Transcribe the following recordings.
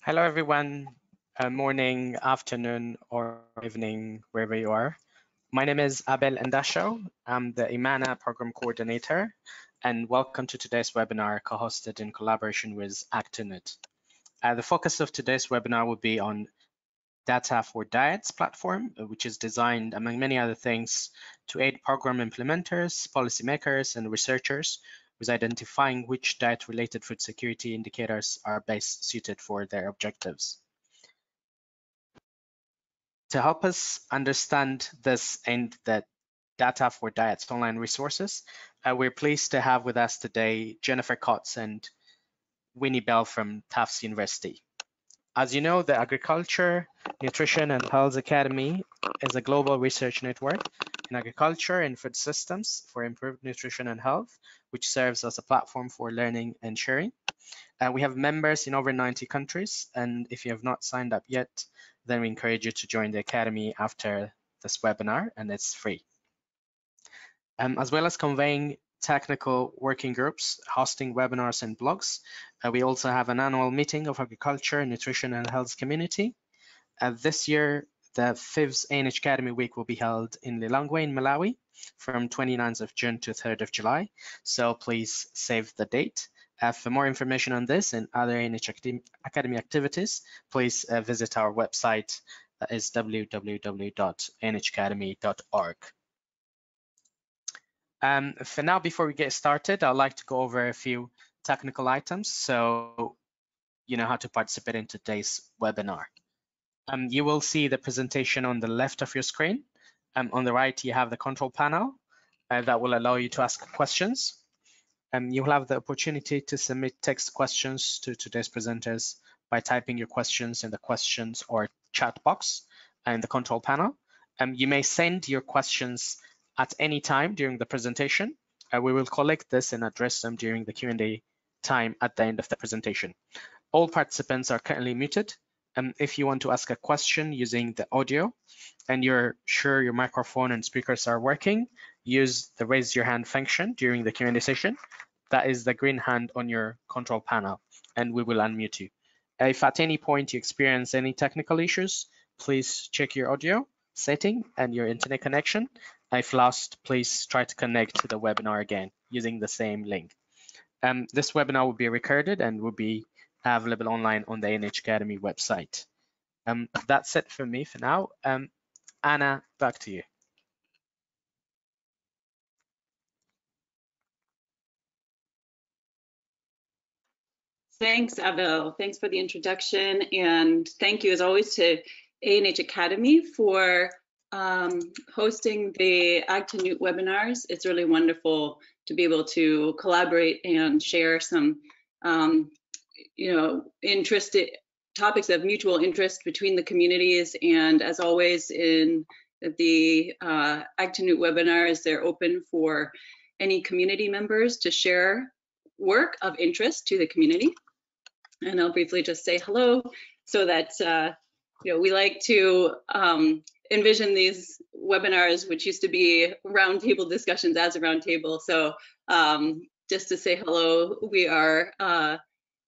Hello, everyone. Morning, afternoon, or evening, wherever you are. My name is Abel Endasho. I'm the Imana Program Coordinator, and welcome to today's webinar co-hosted in collaboration with Actinut. The focus of today's webinar will be on Data4Diets platform, which is designed, among many other things, to aid program implementers, policymakers, and researchers with identifying which diet-related food security indicators are best suited for their objectives. To help us understand this and the Data4Diets online resources, we're pleased to have with us today Jennifer Kotz and Winnie Bell from Tufts University. As you know, the Agriculture, Nutrition and Health Academy is a global research network in agriculture and food systems for improved nutrition and health, which serves as a platform for learning and sharing. We have members in over 90 countries, and if you have not signed up yet, then we encourage you to join the Academy after this webinar, and it's free. As well as conveying technical working groups, hosting webinars and blogs, we also have an annual meeting of Agriculture, Nutrition and Health community. This year, the 5th ANH Academy Week will be held in Lilongwe in Malawi from 29th of June to 3rd of July. So please save the date. For more information on this and other ANH Academy activities, please visit our website, that is www.anhacademy.org. For now, before we get started, I'd like to go over a few technical items so you know how to participate in today's webinar. You will see the presentation on the left of your screen. On the right, you have the control panel that will allow you to ask questions. You will have the opportunity to submit text questions to today's presenters by typing your questions in the questions or chat box in the control panel. You may send your questions at any time during the presentation. We will collect this and address them during the Q&A time at the end of the presentation. All participants are currently muted. If you want to ask a question using the audio and you're sure your microphone and speakers are working, use the raise your hand function during the Q&A session. That is the green hand on your control panel, and we will unmute you. If at any point you experience any technical issues, please check your audio setting and your internet connection. If lost, please try to connect to the webinar again using the same link. This webinar will be recorded and will be available online on the ANH Academy website. That's it for me for now. Anna, back to you. Thanks, Abel. Thanks for the introduction, and thank you as always to ANH Academy for hosting the Actinut webinars. It's really wonderful to be able to collaborate and share some topics of mutual interest between the communities. And as always in the Actinut webinars, they're open for any community members to share work of interest to the community. And I'll briefly just say hello so that we like to envision these webinars, which used to be roundtable discussions, as a roundtable. So just to say hello, we are,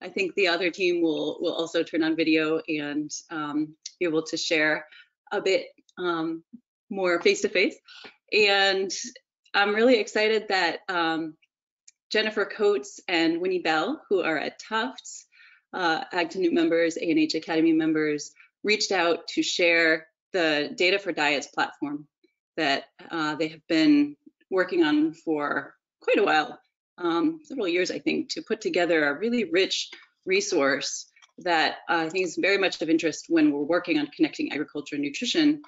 I think the other team will also turn on video and be able to share a bit more face-to-face. And I'm really excited that Jennifer Coates and Winnie Bell, who are at Tufts, Actinut members, ANH Academy members, reached out to share the Data4Diets platform that they have been working on for quite a while, several years, I think, to put together a really rich resource that I think is very much of interest when we're working on connecting agriculture and nutrition,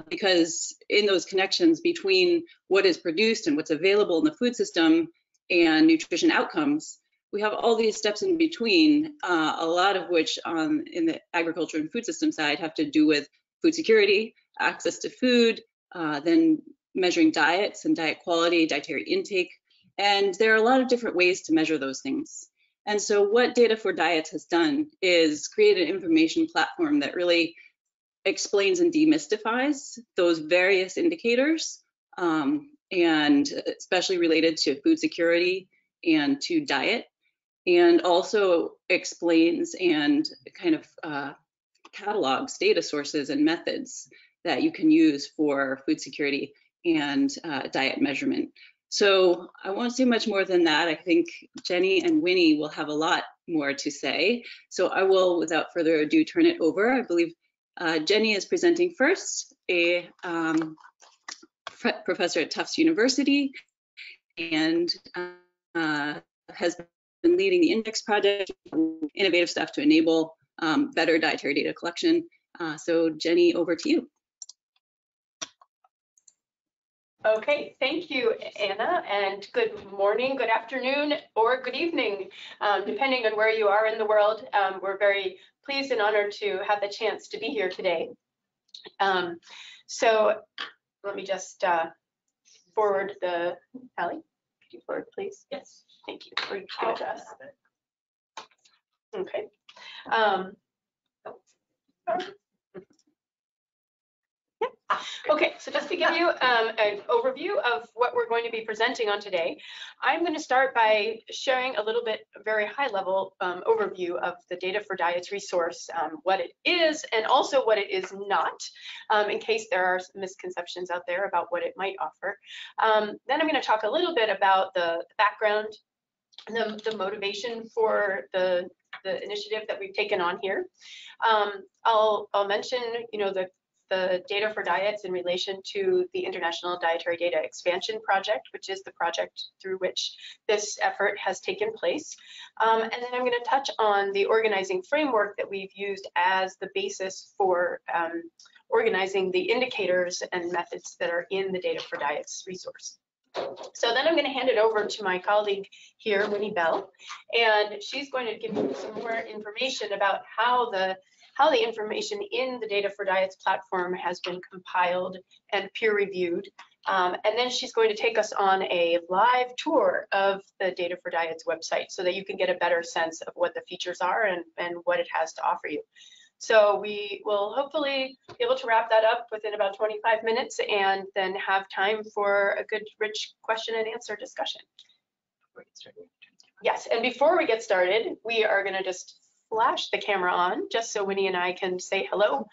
because in those connections between what is produced and what's available in the food system and nutrition outcomes, we have all these steps in between, a lot of which in the agriculture and food system side have to do with food security, access to food, then measuring diets and diet quality, dietary intake. And there are a lot of different ways to measure those things. And so what Data4Diets has done is create an information platform that really explains and demystifies those various indicators, and especially related to food security and to diet. and also explains and kind of catalogs data sources and methods that you can use for food security and diet measurement. So I won't say much more than that. I think Jenny and Winnie will have a lot more to say. So I will, without further ado, turn it over. I believe Jenny is presenting first, a professor at Tufts University, and has been leading the Index project, innovative stuff to enable better dietary data collection. So Jenny, over to you. Okay, thank you, Anna, and good morning, good afternoon, or good evening, depending on where you are in the world. We're very pleased and honored to have the chance to be here today. So let me just forward the, Allie, could you forward, please? Yes. Thank you. Or you can address. Okay. Okay, so just to give you an overview of what we're going to be presenting on today, I'm going to start by sharing a little bit, a very high level overview of the Data4Diets resource, what it is, and also what it is not, in case there are misconceptions out there about what it might offer. Then I'm going to talk a little bit about the background, the motivation for the initiative that we've taken on here. I'll mention, you know, the Data4Diets in relation to the International Dietary Data Expansion Project, which is the project through which this effort has taken place. And then I'm going to touch on the organizing framework that we've used as the basis for organizing the indicators and methods that are in the Data4Diets resource. So then I'm going to hand it over to my colleague here, Winnie Bell, and she's going to give you some more information about how the information in the Data4Diets platform has been compiled and peer-reviewed. And then she's going to take us on a live tour of the Data4Diets website so that you can get a better sense of what the features are and what it has to offer you. So we will hopefully be able to wrap that up within about 25 minutes and then have time for a good, rich question and answer discussion. Yes, and before we get started, we are going to just flash the camera on just so Winnie and I can say hello.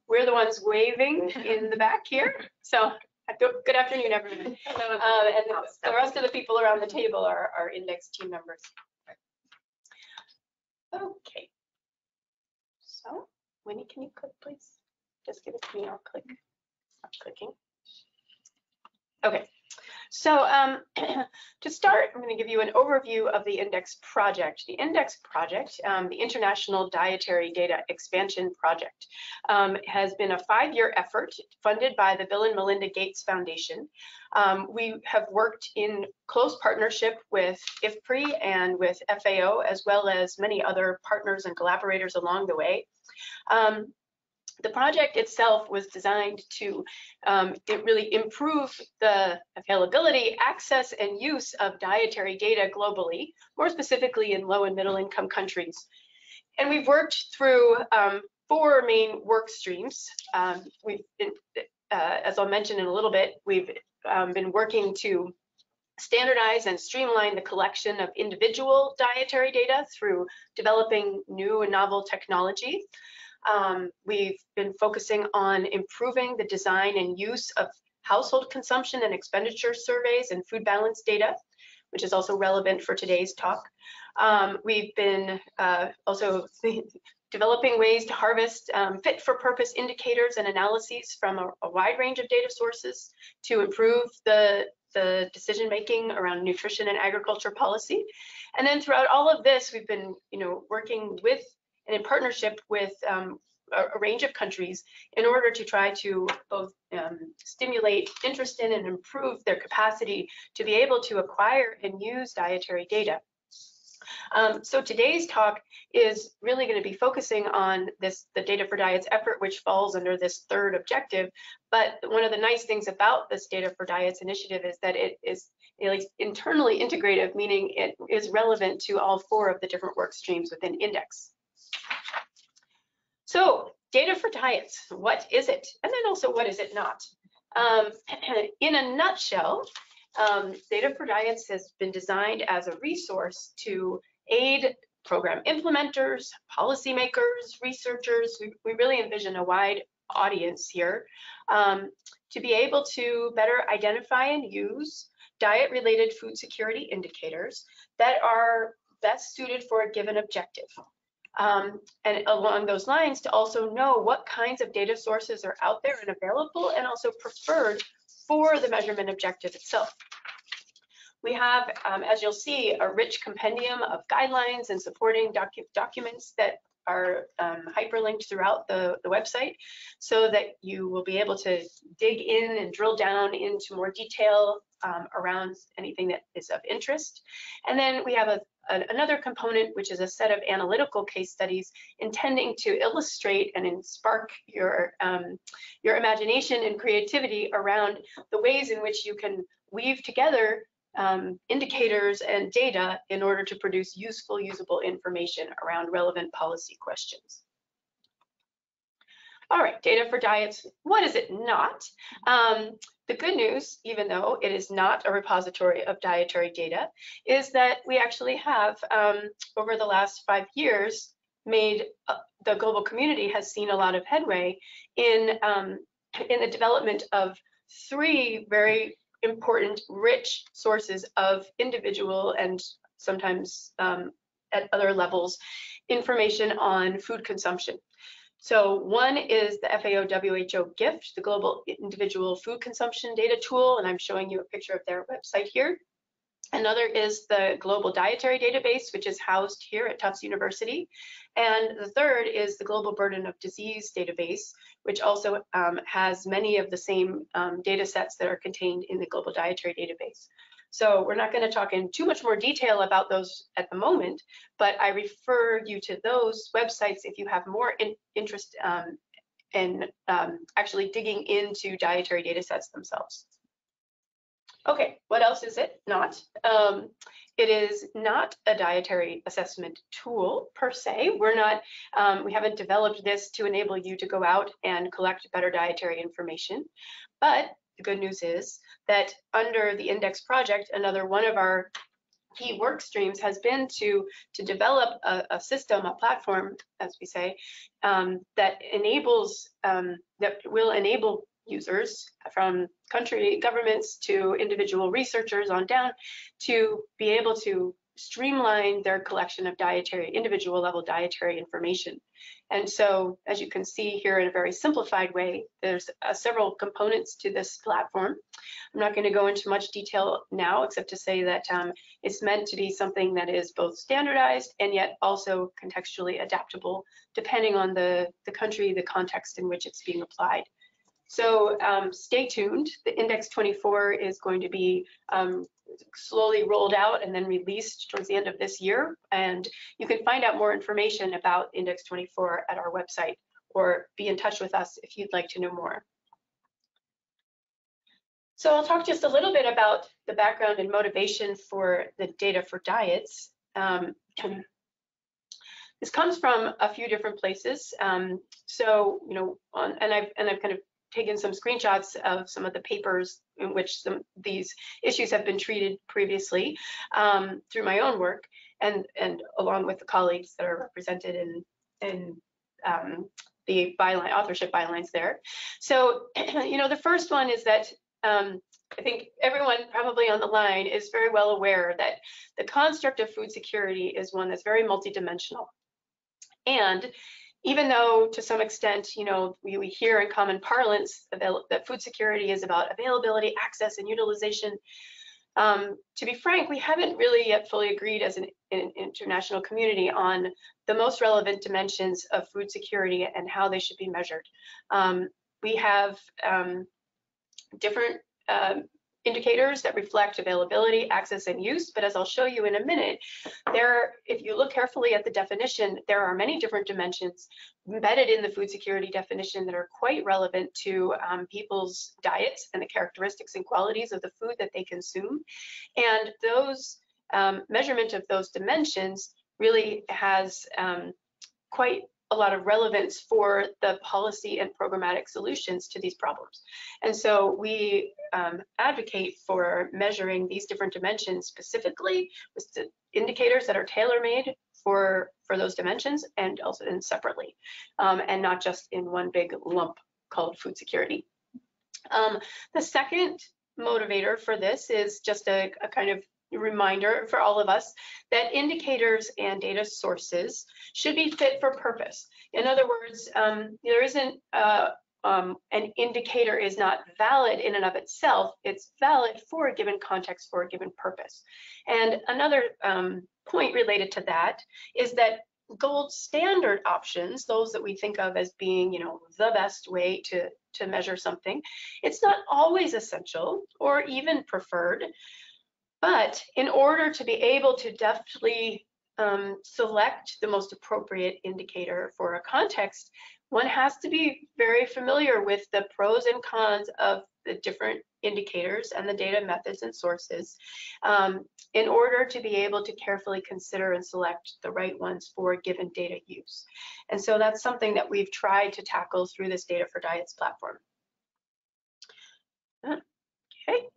We're the ones waving in the back here. So good afternoon, everyone. Hello. And the rest of the people around the table are our Index team members. Okay. So Winnie, can you click, please? Just give it to me, I'll click. Stop clicking. Okay. So to start, I'm going to give you an overview of the Index project. The Index project, the International Dietary Data Expansion Project, has been a 5-year effort funded by the Bill and Melinda Gates Foundation. We have worked in close partnership with IFPRI and with FAO, as well as many other partners and collaborators along the way. The project itself was designed to really improve the availability, access, and use of dietary data globally, more specifically in low and middle income countries. And we've worked through 4 main work streams. As I'll mention in a little bit, we've been working to standardize and streamline the collection of individual dietary data through developing new and novel technology. We've been focusing on improving the design and use of household consumption and expenditure surveys and food balance data, which is also relevant for today's talk. We've been also developing ways to harvest fit-for-purpose indicators and analyses from a wide range of data sources to improve the decision-making around nutrition and agriculture policy. And then throughout all of this, we've been working with and in partnership with a range of countries in order to try to both stimulate interest in and improve their capacity to be able to acquire and use dietary data. So today's talk is really going to be focusing on the Data4Diets effort, which falls under this 3rd objective. But one of the nice things about this Data4Diets initiative is that it is internally integrative, meaning it is relevant to all 4 of the different work streams within Index. So Data4Diets, what is it? And then also, what is it not? In a nutshell, Data4Diets has been designed as a resource to aid program implementers, policymakers, researchers. We really envision a wide audience here to be able to better identify and use diet-related food security indicators that are best suited for a given objective. And along those lines, to also know what kinds of data sources are out there and available and also preferred for the measurement objective itself. We have, as you'll see, a rich compendium of guidelines and supporting documents that are hyperlinked throughout the website so that you will be able to dig in and drill down into more detail around anything that is of interest. And then we have another component, which is a set of analytical case studies intending to illustrate and spark your imagination and creativity around the ways in which you can weave together indicators and data in order to produce useful, usable information around relevant policy questions. All right, data for diets, what is it not? The good news, even though it is not a repository of dietary data, is that we actually have, over the last 5 years, made the global community has seen a lot of headway in the development of 3 very important, rich sources of individual and sometimes at other levels information on food consumption. So one is the FAO-WHO GIFT, the Global Individual Food Consumption Data Tool, and I'm showing you a picture of their website here. Another is the Global Dietary Database, which is housed here at Tufts University. And the third is the Global Burden of Disease Database, which also has many of the same data sets that are contained in the Global Dietary Database. So we're not going to talk in too much more detail about those at the moment, but I refer you to those websites if you have more interest in actually digging into dietary data sets themselves. Okay, what else is it not? It is not a dietary assessment tool per se. We're not, we haven't developed this to enable you to go out and collect better dietary information. But the good news is that under the Index project, another one of our key work streams has been to develop a system, a platform, as we say, that enables, that will enable users from country governments to individual researchers on down to be able to streamline their collection of individual level dietary information. And so, as you can see here in a very simplified way, there's several components to this platform. I'm not going to go into much detail now, except to say that it's meant to be something that is both standardized and yet also contextually adaptable, depending on the country, the context in which it's being applied. So stay tuned. The Index 24 is going to be slowly rolled out and then released towards the end of this year. And you can find out more information about Index 24 at our website, or be in touch with us if you'd like to know more. So I'll talk just a little bit about the background and motivation for the Data for Diets. This comes from a few different places. So, you know, and I've kind of taken some screenshots of some of the papers in which these issues have been treated previously through my own work, and along with the colleagues that are represented in the byline, authorship bylines there. So, you know, the first one is that I think everyone probably on the line is very well aware that the construct of food security is one that's very multidimensional. And even though to some extent, you know, we hear in common parlance that food security is about availability, access, and utilization, to be frank, we haven't really yet fully agreed as an international community on the most relevant dimensions of food security and how they should be measured. We have different indicators that reflect availability, access, and use, but as I'll show you in a minute, if you look carefully at the definition, there are many different dimensions embedded in the food security definition that are quite relevant to people's diets and the characteristics and qualities of the food that they consume. And those measurement of those dimensions really has quite a lot of relevance for the policy and programmatic solutions to these problems. And so we advocate for measuring these different dimensions specifically with the indicators that are tailor-made for those dimensions, and also separately, and not just in one big lump called food security. The second motivator for this is just a kind of reminder for all of us that indicators and data sources should be fit for purpose. In other words, there isn't an indicator is not valid in and of itself. It's valid for a given context, for a given purpose. And another point related to that is that gold standard options, those that we think of as being, the best way to measure something, it's not always essential or even preferred. But in order to be able to deftly select the most appropriate indicator for a context, one has to be very familiar with the pros and cons of the different indicators and the data methods and sources in order to be able to carefully consider and select the right ones for given data use. And so that's something that we've tried to tackle through this Data4Diets platform. Okay.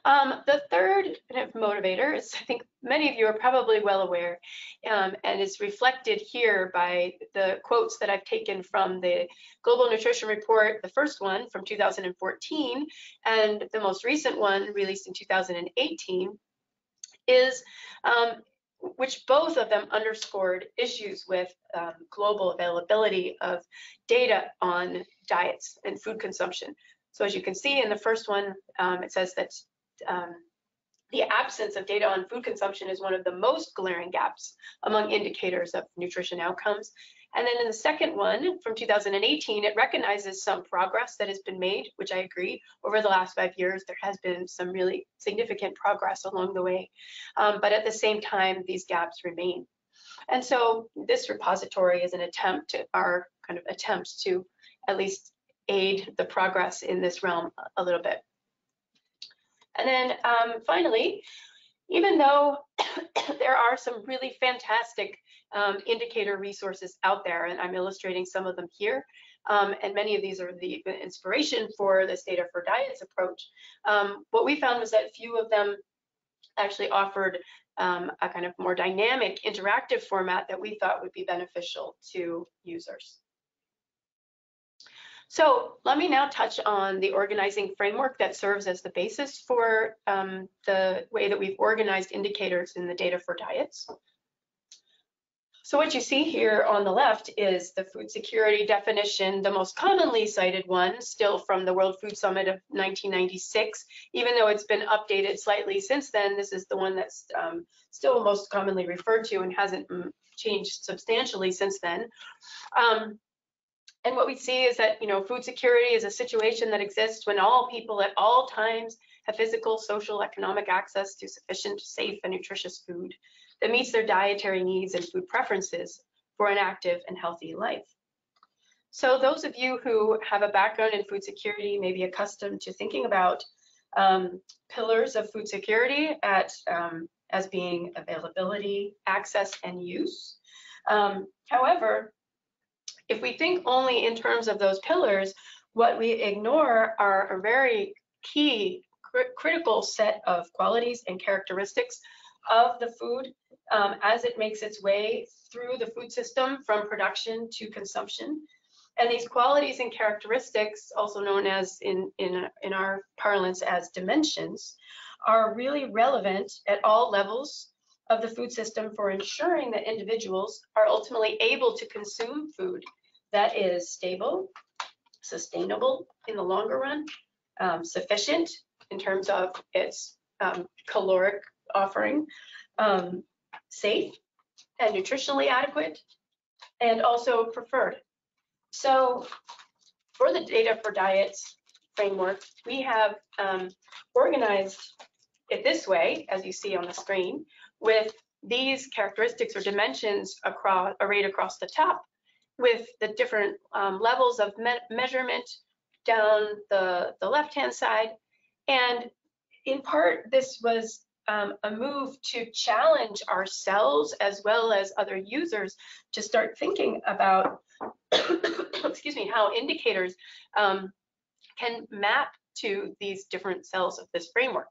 The third kind of motivator is, I think many of you are probably well aware, and is reflected here by the quotes that I've taken from the Global Nutrition Report, the first one from 2014, and the most recent one released in 2018, is which both of them underscored issues with global availability of data on diets and food consumption. So as you can see in the first one, it says that the absence of data on food consumption is one of the most glaring gaps among indicators of nutrition outcomes. And then in the second one from 2018, it recognizes some progress that has been made, which I agree. Over the last 5 years, there has been some really significant progress along the way. But at the same time, these gaps remain. And so this repository is an attempt to our kind of attempts to at least aid the progress in this realm a little bit. And then finally, even though there are some really fantastic indicator resources out there, and I'm illustrating some of them here, and many of these are the inspiration for this Data4Diets approach, what we found was that few of them actually offered a kind of more dynamic, interactive format that we thought would be beneficial to users. So let me now touch on the organizing framework that serves as the basis for the way that we've organized indicators in the Data4Diets. So what you see here on the left is the food security definition, the most commonly cited one, still from the World Food Summit of 1996. Even though it's been updated slightly since then, this is the one that's still most commonly referred to and hasn't changed substantially since then. And what we see is that, food security is a situation that exists when all people at all times have physical, social, economic access to sufficient, safe, and nutritious food that meets their dietary needs and food preferences for an active and healthy life. So those of you who have a background in food security may be accustomed to thinking about pillars of food security as being availability, access, and use. However, if we think only in terms of those pillars, what we ignore are a very key, critical set of qualities and characteristics of the food as it makes its way through the food system from production to consumption. And these qualities and characteristics, also known as in our parlance as dimensions, are really relevant at all levels of the food system for ensuring that individuals are ultimately able to consume food that is stable, sustainable in the longer run, sufficient in terms of its caloric offering, safe and nutritionally adequate, and also preferred. So for the Data4Diets framework, we have organized it this way, as you see on the screen, with these characteristics or dimensions arrayed across the top, with the different levels of measurement down the left-hand side. And in part, this was a move to challenge ourselves as well as other users to start thinking about, excuse me, how indicators can map to these different cells of this framework.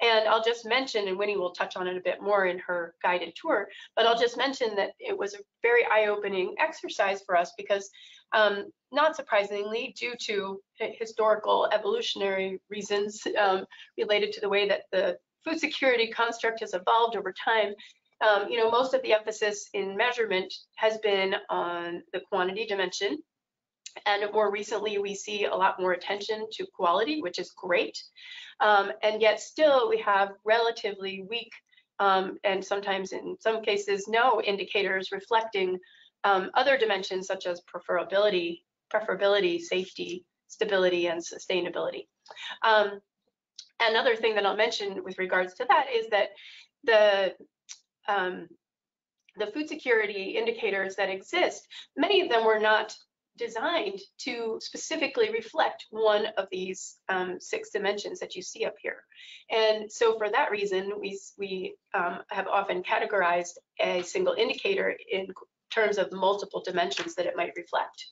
And I'll just mention, and Winnie will touch on it a bit more in her guided tour, but I'll just mention that it was a very eye-opening exercise for us because, not surprisingly, due to historical evolutionary reasons related to the way that the food security construct has evolved over time, most of the emphasis in measurement has been on the quantity dimension. And more recently, we see a lot more attention to quality, which is great. And yet still, we have relatively weak and sometimes in some cases, no indicators reflecting other dimensions such as preferability, safety, stability, and sustainability. Another thing that I'll mention with regards to that is that the food security indicators that exist, many of them were not designed to specifically reflect one of these 6 dimensions that you see up here. And so for that reason, we have often categorized a single indicator in terms of the multiple dimensions that it might reflect.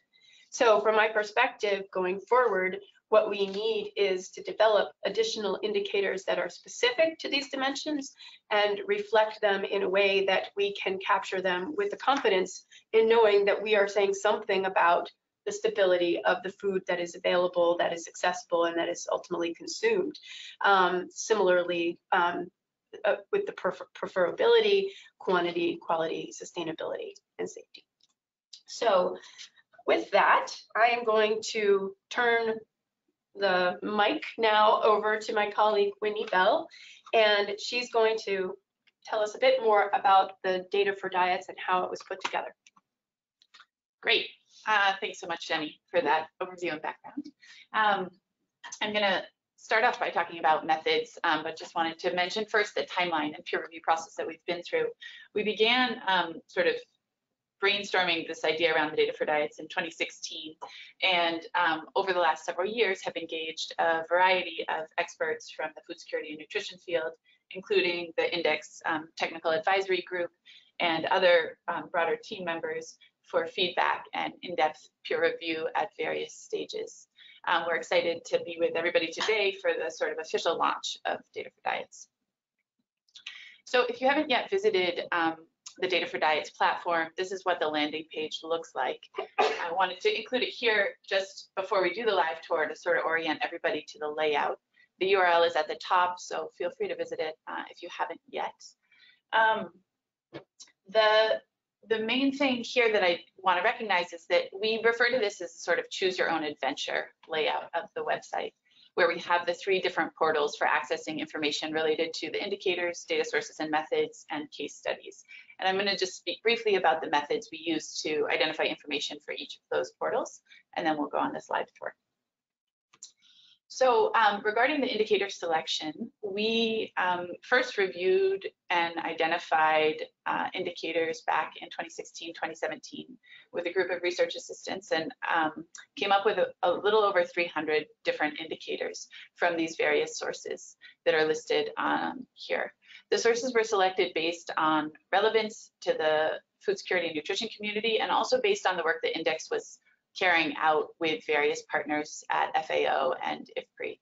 So from my perspective, going forward, what we need is to develop additional indicators that are specific to these dimensions and reflect them in a way that we can capture them with the confidence in knowing that we are saying something about the stability of the food that is available, that is accessible, and that is ultimately consumed. Similarly, with the preferability, quantity, quality, sustainability, and safety. So with that, I am going to turn the mic now over to my colleague, Winnie Bell, and she's going to tell us a bit more about the Data4Diets and how it was put together. Great. Thanks so much, Jenny, for that overview and background. I'm going to start off by talking about methods, but just wanted to mention first the timeline and peer review process that we've been through. We began sort of brainstorming this idea around the Data4Diets in 2016, and over the last several years have engaged a variety of experts from the food security and nutrition field, including the Index Technical Advisory Group and other broader team members for feedback and in-depth peer review at various stages. We're excited to be with everybody today for the sort of official launch of Data4Diets. So if you haven't yet visited the Data4Diets platform, this is what the landing page looks like. I wanted to include it here just before we do the live tour to sort of orient everybody to the layout. The URL is at the top, so feel free to visit it if you haven't yet. The main thing here that I want to recognize is that we refer to this as sort of choose your own adventure layout of the website, where we have the 3 different portals for accessing information related to the indicators, data sources and methods, and case studies. And I'm going to just speak briefly about the methods we use to identify information for each of those portals, and then we'll go on this live tour. So regarding the indicator selection, we first reviewed and identified indicators back in 2016, 2017 with a group of research assistants, and came up with a little over 300 different indicators from these various sources that are listed here. The sources were selected based on relevance to the food security and nutrition community, and also based on the work that Index was carrying out with various partners at FAO and IFPRI.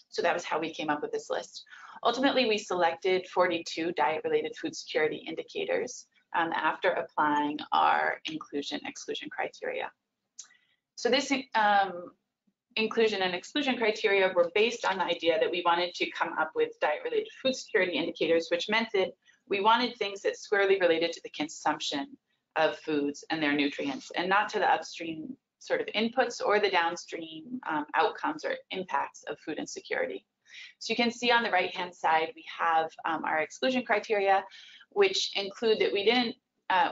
So that was how we came up with this list. Ultimately, we selected 42 diet-related food security indicators after applying our inclusion-exclusion criteria. So this inclusion and exclusion criteria were based on the idea that we wanted to come up with diet-related food security indicators, which meant that we wanted things that squarely related to the consumption of foods and their nutrients, and not to the upstream sort of inputs or the downstream outcomes or impacts of food insecurity. So you can see on the right-hand side, we have our exclusion criteria, which include that we didn't,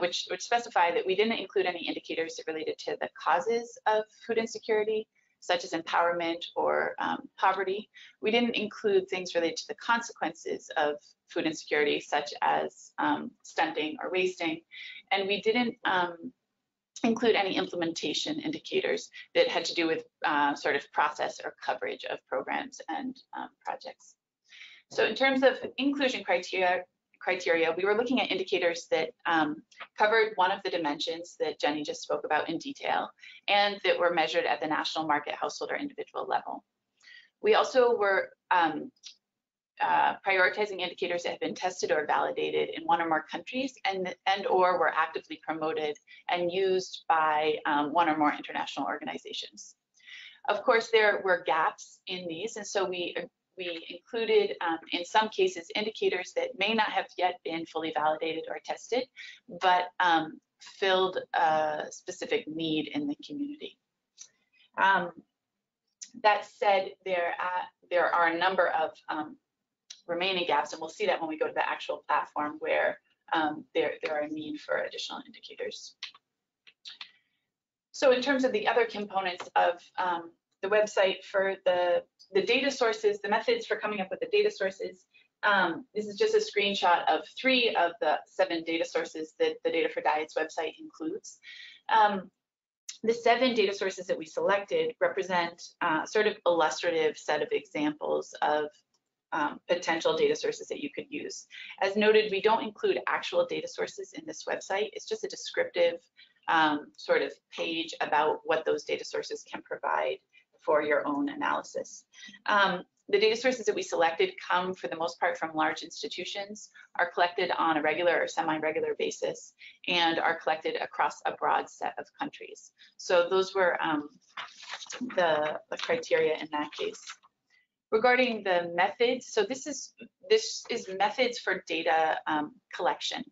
which specify that we didn't include any indicators that related to the causes of food insecurity, such as empowerment or poverty. We didn't include things related to the consequences of food insecurity, such as stunting or wasting. And we didn't include any implementation indicators that had to do with sort of process or coverage of programs and projects. So in terms of inclusion criteria, we were looking at indicators that covered one of the dimensions that Jenny just spoke about in detail, and that were measured at the national, market, household, or individual level. We also were prioritizing indicators that have been tested or validated in one or more countries and or were actively promoted and used by one or more international organizations. Of course, there were gaps in these, and so we included, in some cases, indicators that may not have yet been fully validated or tested, but filled a specific need in the community. That said, there are a number of remaining gaps, and we'll see that when we go to the actual platform where there are a need for additional indicators. So in terms of the other components of the website, for the data sources, the methods for coming up with the data sources, this is just a screenshot of 3 of the 7 data sources that the Data4Diets website includes. The 7 data sources that we selected represent sort of illustrative set of examples of potential data sources that you could use. As noted, we don't include actual data sources in this website. It's just a descriptive sort of page about what those data sources can provide for your own analysis. The data sources that we selected come for the most part from large institutions, are collected on a regular or semi-regular basis, and are collected across a broad set of countries. So those were the criteria in that case. Regarding the methods, so this is methods for data collection,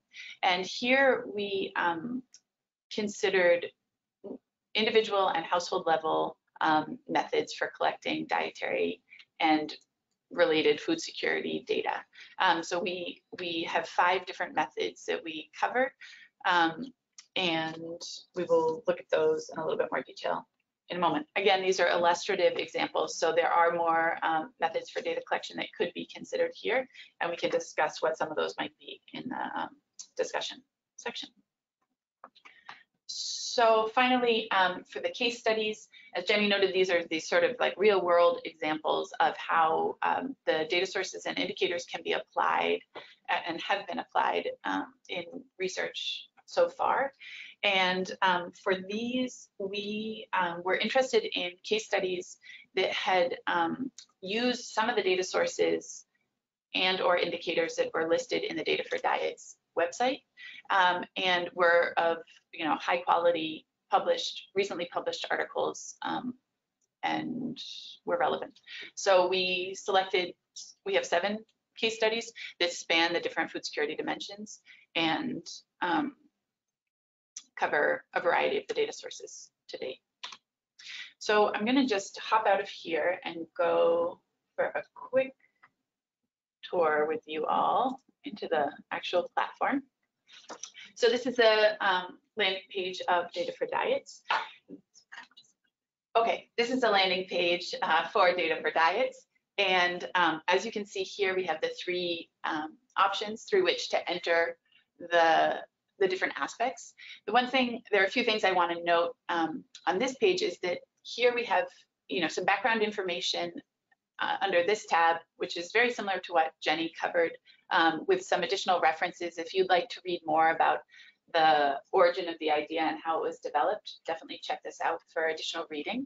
and here we considered individual and household level methods for collecting dietary and related food security data. So we have 5 different methods that we cover, and we will look at those in a little bit more detail in a moment. Again, these are illustrative examples, so there are more methods for data collection that could be considered here, and we can discuss what some of those might be in the discussion section. So finally, for the case studies, as Jenny noted, these are these sort of like real world examples of how the data sources and indicators can be applied and have been applied in research so far. And for these, we were interested in case studies that had used some of the data sources and or indicators that were listed in the Data4Diets website, and were of high quality, recently published articles, and were relevant. So we have 7 case studies that span the different food security dimensions and cover a variety of the data sources to date. So I'm going to just hop out of here and go for a quick tour with you all into the actual platform. So this is a landing page of Data4Diets. Okay, this is a landing page for Data4Diets. And as you can see here, we have the 3 options through which to enter the different aspects. There are a few things I want to note on this page is that here we have some background information under this tab, which is very similar to what Jenny covered, with some additional references. If you'd like to read more about the origin of the idea and how it was developed, definitely check this out for additional reading.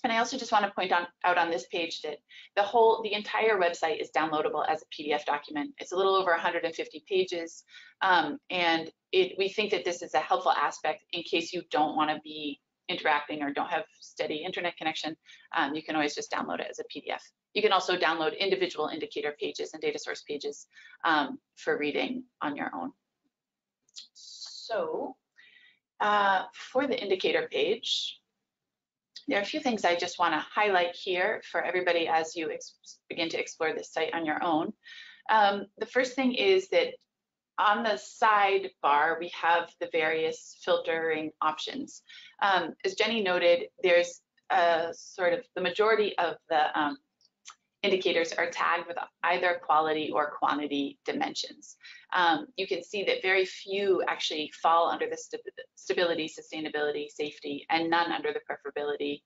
And I also just want to point out on this page that the entire website is downloadable as a PDF document. It's a little over 150 pages, and we think that this is a helpful aspect in case you don't want to be interacting or don't have steady internet connection. You can always just download it as a PDF. You can also download individual indicator pages and data source pages for reading on your own. So for the indicator page, there are a few things I just want to highlight here for everybody as you begin to explore this site on your own. The first thing is that on the sidebar, we have the various filtering options. As Jenny noted, there's sort of the majority of the indicators are tagged with either quality or quantity dimensions. You can see that very few actually fall under the stability, sustainability, safety, and none under the preferability,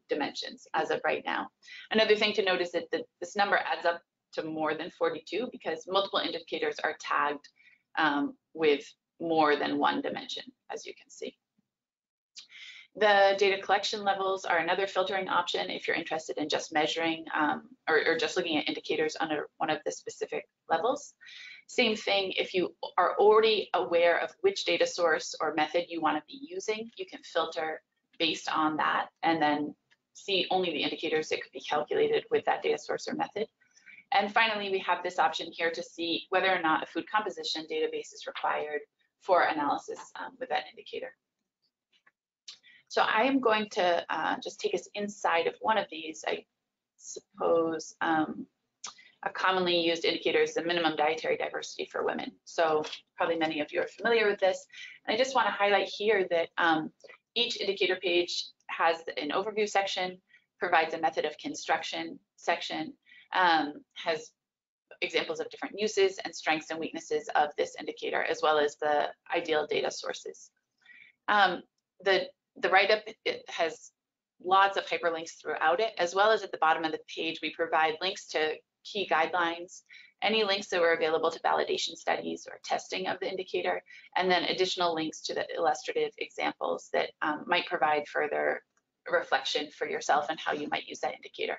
dimensions as of right now. Another thing to note is that this number adds up to more than 42 because multiple indicators are tagged with more than one dimension, as you can see. The data collection levels are another filtering option if you're interested in just measuring or just looking at indicators under one of the specific levels. Same thing, if you are already aware of which data source or method you want to be using, you can filter based on that and then see only the indicators that could be calculated with that data source or method. And finally, we have this option here to see whether or not a food composition database is required for analysis with that indicator. So I am going to just take us inside of one of these. I suppose a commonly used indicator is the minimum dietary diversity for women. So probably many of you are familiar with this. And I just want to highlight here that each indicator page has an overview section, provides a method of construction section, has examples of different uses and strengths and weaknesses of this indicator, as well as the ideal data sources. The write-up, it has lots of hyperlinks throughout it, as well as at the bottom of the page, we provide links to key guidelines, any links that were available to validation studies or testing of the indicator, and then additional links to the illustrative examples that might provide further reflection for yourself and how you might use that indicator.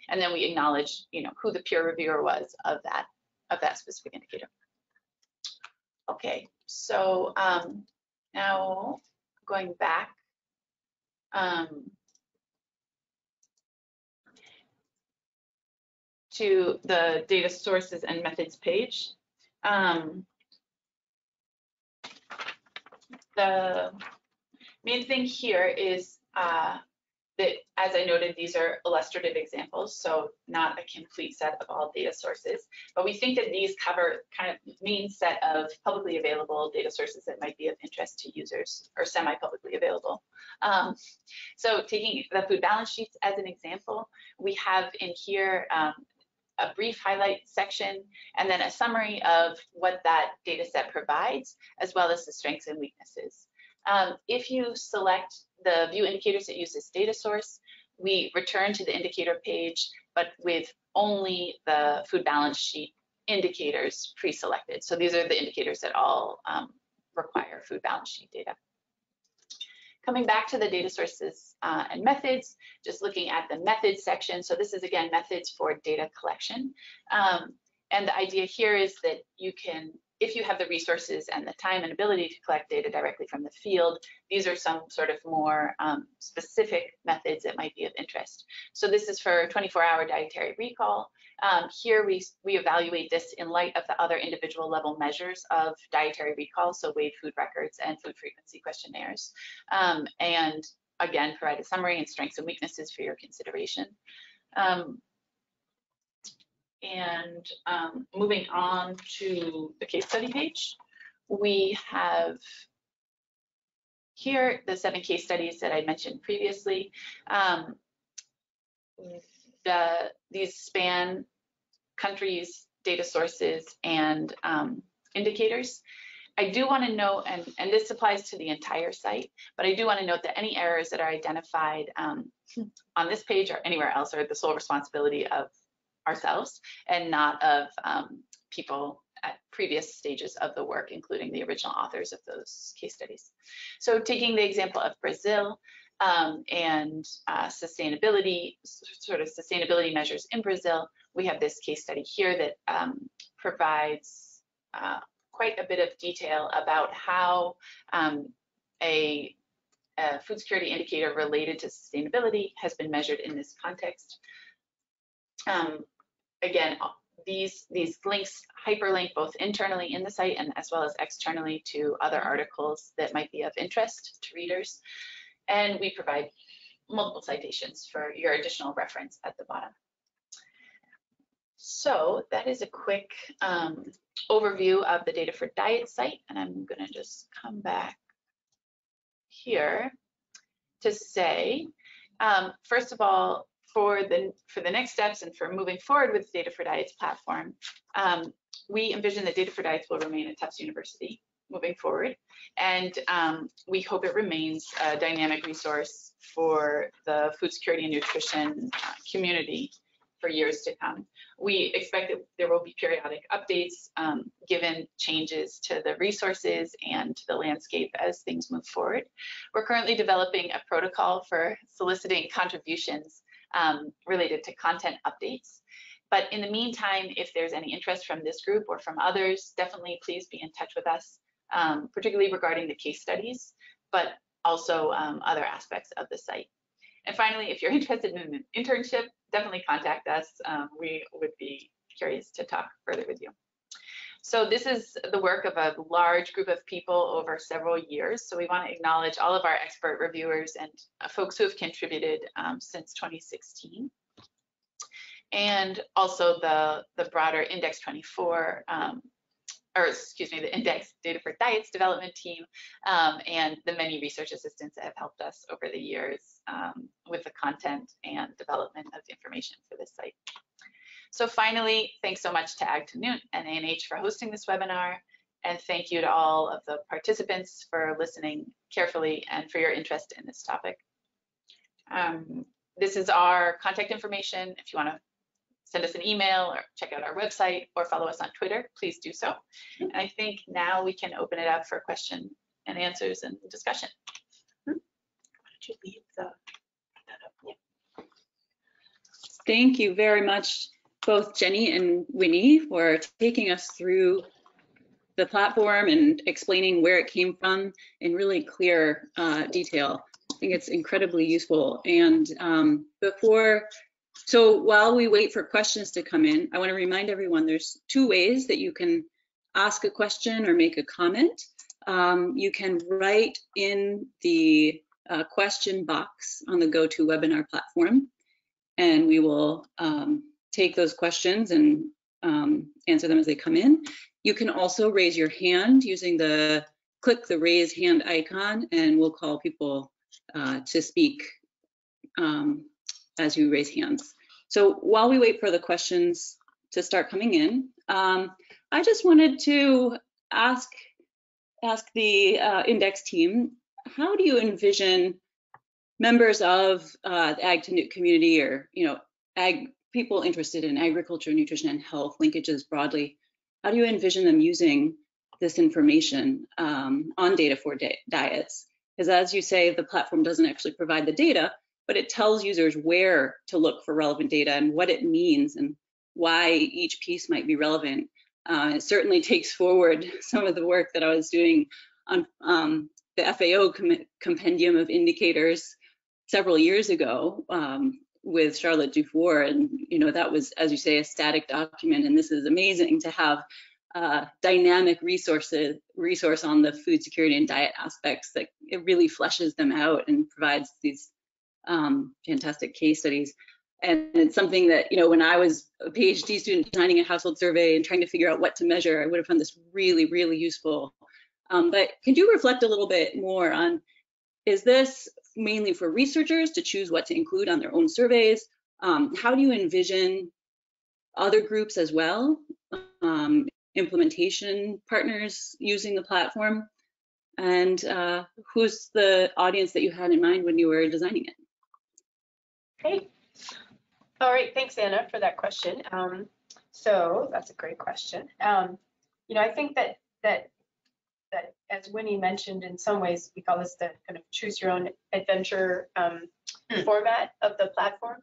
And then we acknowledge, who the peer reviewer was of that specific indicator. Okay, so now going back. To the data sources and methods page. The main thing here is that, as I noted, these are illustrative examples, so not a complete set of all data sources, but we think that these cover kind of the main set of publicly available data sources that might be of interest to users, or semi-publicly available. So taking the food balance sheets as an example, we have in here a brief highlight section, and then a summary of what that data set provides, as well as the strengths and weaknesses. If you select the view indicators that use this data source, we return to the indicator page, but with only the food balance sheet indicators pre-selected. So these are the indicators that all require food balance sheet data. Coming back to the data sources and methods, just looking at the methods section. So this is, again, methods for data collection. And the idea here is that you can, if you have the resources and the time and ability to collect data directly from the field, these are some sort of more specific methods that might be of interest. So this is for 24-hour dietary recall. Here we evaluate this in light of the other individual level measures of dietary recall, so weighed food records and food frequency questionnaires. And again, provide a summary and strengths and weaknesses for your consideration. Moving on to the case study page, we have here the 7 case studies that I mentioned previously. These span countries, data sources, and indicators. I do want to note, and this applies to the entire site, but I do want to note that any errors that are identified on this page or anywhere else are the sole responsibility of ourselves and not of people at previous stages of the work, including the original authors of those case studies. So taking the example of Brazil and sustainability measures in Brazil, we have this case study here that provides quite a bit of detail about how a food security indicator related to sustainability has been measured in this context. Again, these links hyperlink both internally in the site and as well as externally to other articles that might be of interest to readers. And we provide multiple citations for your additional reference at the bottom. So that is a quick overview of the Data4Diets site. And I'm going to just come back here to say, first of all, for the next steps and for moving forward with the Data4Diets platform, we envision that Data4Diets will remain at Tufts University. moving forward. And we hope it remains a dynamic resource for the food security and nutrition community for years to come. We expect that there will be periodic updates given changes to the resources and to the landscape as things move forward. We're currently developing a protocol for soliciting contributions related to content updates. But in the meantime, if there's any interest from this group or from others, definitely please be in touch with us, particularly regarding the case studies, but also other aspects of the site. And finally, if you're interested in an internship, definitely contact us. We would be curious to talk further with you. So this is the work of a large group of people over several years. So we want to acknowledge all of our expert reviewers and folks who have contributed since 2016. And also the broader Index 24, or excuse me, the Index Data4Diets development team, and the many research assistants that have helped us over the years with the content and development of information for this site. So finally, thanks so much to Ag2Newt and ANH for hosting this webinar, and thank you to all of the participants for listening carefully and for your interest in this topic. This is our contact information. If you want to send us an email or check out our website or follow us on Twitter, please do so. And I think now we can open it up for question and answers and discussion. Why don't you leave that up? Yeah. Thank you very much, both Jenny and Winnie, for taking us through the platform and explaining where it came from in really clear detail. I think it's incredibly useful. And so while we wait for questions to come in, I want to remind everyone there's two ways that you can ask a question or make a comment. You can write in the question box on the GoToWebinar platform, and we will take those questions and answer them as they come in. You can also raise your hand using click the raise hand icon, and we'll call people to speak as you raise hands. So while we wait for the questions to start coming in, I just wanted to ask the Index team, how do you envision members of the Ag2Newt community, or people interested in agriculture, nutrition, and health linkages broadly, how do you envision them using this information on Data4Diets? Because as you say, the platform doesn't actually provide the data, but it tells users where to look for relevant data and what it means and why each piece might be relevant. It certainly takes forward some of the work that I was doing on the FAO compendium of indicators several years ago with Charlotte Dufour, and that was, as you say, a static document, and this is amazing to have dynamic resource on the food security and diet aspects that it really fleshes them out and provides these fantastic case studies. And it's something that, when I was a PhD student designing a household survey and trying to figure out what to measure, I would have found this really, really useful. But could you reflect a little bit more on, is this mainly for researchers to choose what to include on their own surveys? How do you envision other groups as well, implementation partners using the platform? And who's the audience that you had in mind when you were designing it? Great. All right, thanks, Anna, for that question. So that's a great question. I think that as Winnie mentioned, in some ways, we call this the kind of choose your own adventure format of the platform.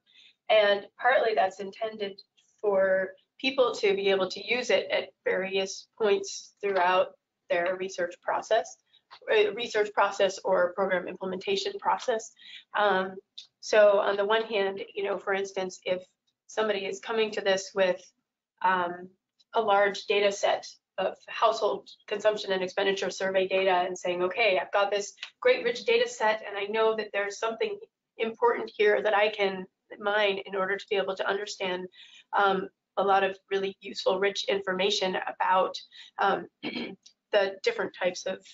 And partly that's intended for people to be able to use it at various points throughout their research process or program implementation process. So on the one hand, for instance, if somebody is coming to this with a large data set of household consumption and expenditure survey data and saying, okay, I've got this great rich data set and I know that there's something important here that I can mine in order to be able to understand a lot of really useful, rich information about the different types of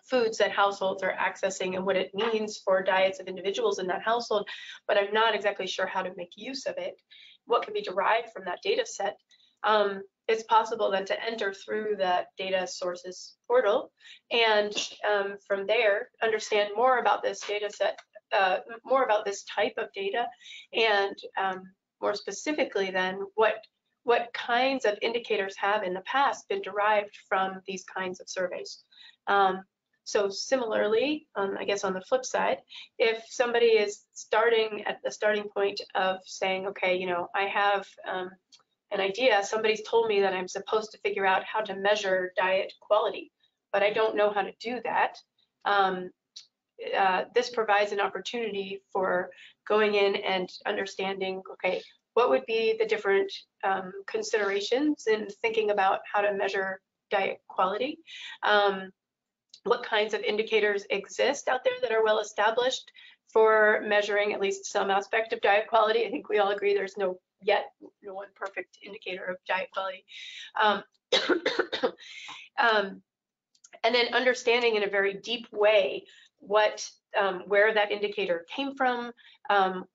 foods that households are accessing and what it means for diets of individuals in that household, but I'm not exactly sure how to make use of it. What can be derived from that data set? it's possible then to enter through that data sources portal and from there understand more about this data set, more about this type of data, and more specifically then what kinds of indicators have in the past been derived from these kinds of surveys. So similarly, I guess on the flip side, if somebody is starting at the starting point of saying, okay, you know, I have an idea, somebody's told me that I'm supposed to figure out how to measure diet quality, but I don't know how to do that. This provides an opportunity for going in and understanding, okay, what would be the different considerations in thinking about how to measure diet quality? What kinds of indicators exist out there that are well established for measuring at least some aspect of diet quality? I think we all agree there's no one perfect indicator of diet quality. And then understanding in a very deep way what where that indicator came from,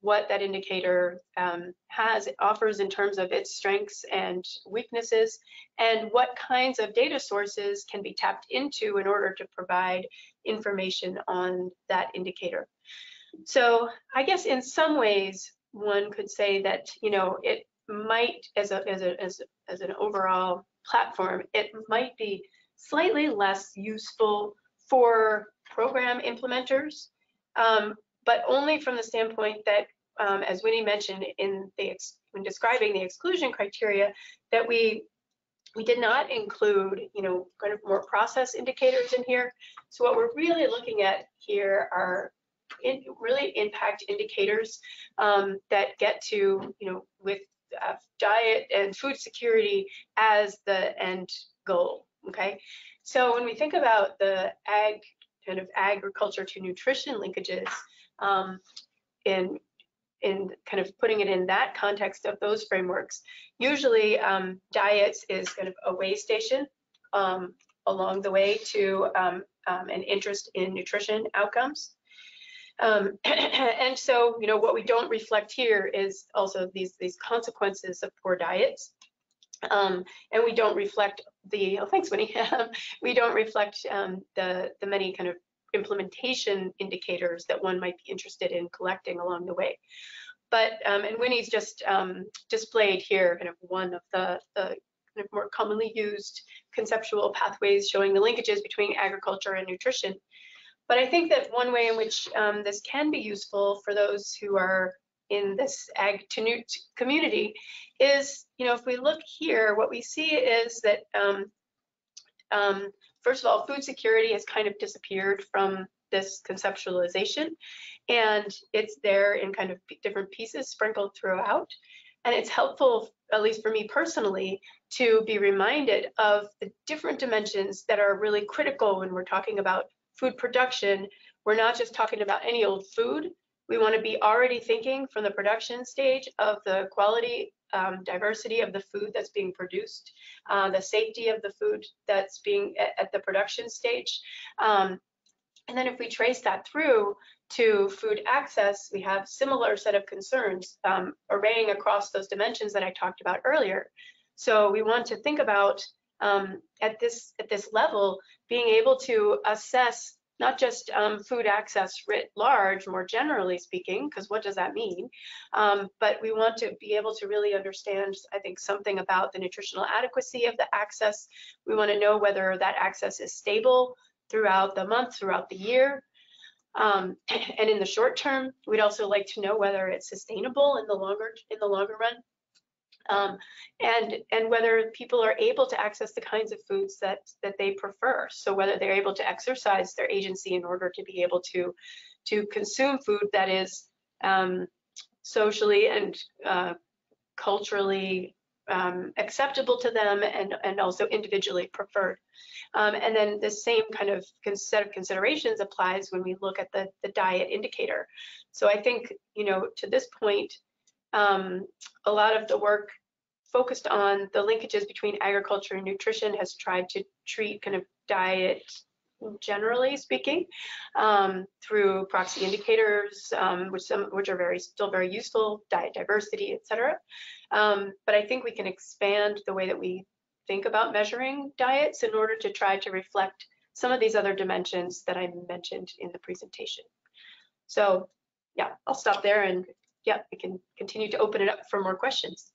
what that indicator offers in terms of its strengths and weaknesses, and what kinds of data sources can be tapped into in order to provide information on that indicator. So I guess in some ways one could say that, you know, it might, as an overall platform, it might be slightly less useful for program implementers, but only from the standpoint that, as Winnie mentioned when describing the exclusion criteria, that we did not include, you know, kind of more process indicators in here. So what we're really looking at here are really impact indicators that get to, you know, with diet and food security as the end goal. Okay, so when we think about the kind of agriculture to nutrition linkages, in kind of putting it in that context of those frameworks, usually diets is kind of a way station along the way to an interest in nutrition outcomes. And so, you know, what we don't reflect here is also these consequences of poor diets. And we don't reflect thanks, Winnie. We don't reflect the many kind of implementation indicators that one might be interested in collecting along the way. But and Winnie's just displayed here kind of one of the kind of more commonly used conceptual pathways showing the linkages between agriculture and nutrition. But I think that one way in which this can be useful for those who are in this ag to nut community is, you know, if we look here, what we see is that first of all, food security has kind of disappeared from this conceptualization, and it's there in kind of different pieces sprinkled throughout. And it's helpful, at least for me personally, to be reminded of the different dimensions that are really critical when we're talking about food production. We're not just talking about any old food. We want to be already thinking from the production stage of the quality, diversity of the food that's being produced, the safety of the food that's being at the production stage. And then if we trace that through to food access, we have similar set of concerns arraying across those dimensions that I talked about earlier. So we want to think about at this level, being able to assess not just food access writ large, more generally speaking, because what does that mean? But we want to be able to really understand, I think, something about the nutritional adequacy of the access. We want to know whether that access is stable throughout the month, throughout the year. And in the short term, we'd also like to know whether it's sustainable in the longer run. And whether people are able to access the kinds of foods that they prefer. So whether they're able to exercise their agency in order to be able to consume food that is socially and culturally acceptable to them and also individually preferred. And then the same kind of set of considerations applies when we look at the diet indicator. So I think, you know, to this point, a lot of the work focused on the linkages between agriculture and nutrition has tried to treat kind of diet, generally speaking, through proxy indicators, which are still very useful, diet diversity, etc. But I think we can expand the way that we think about measuring diets in order to try to reflect some of these other dimensions that I mentioned in the presentation. So yeah, I'll stop there, and yeah, we can continue to open it up for more questions.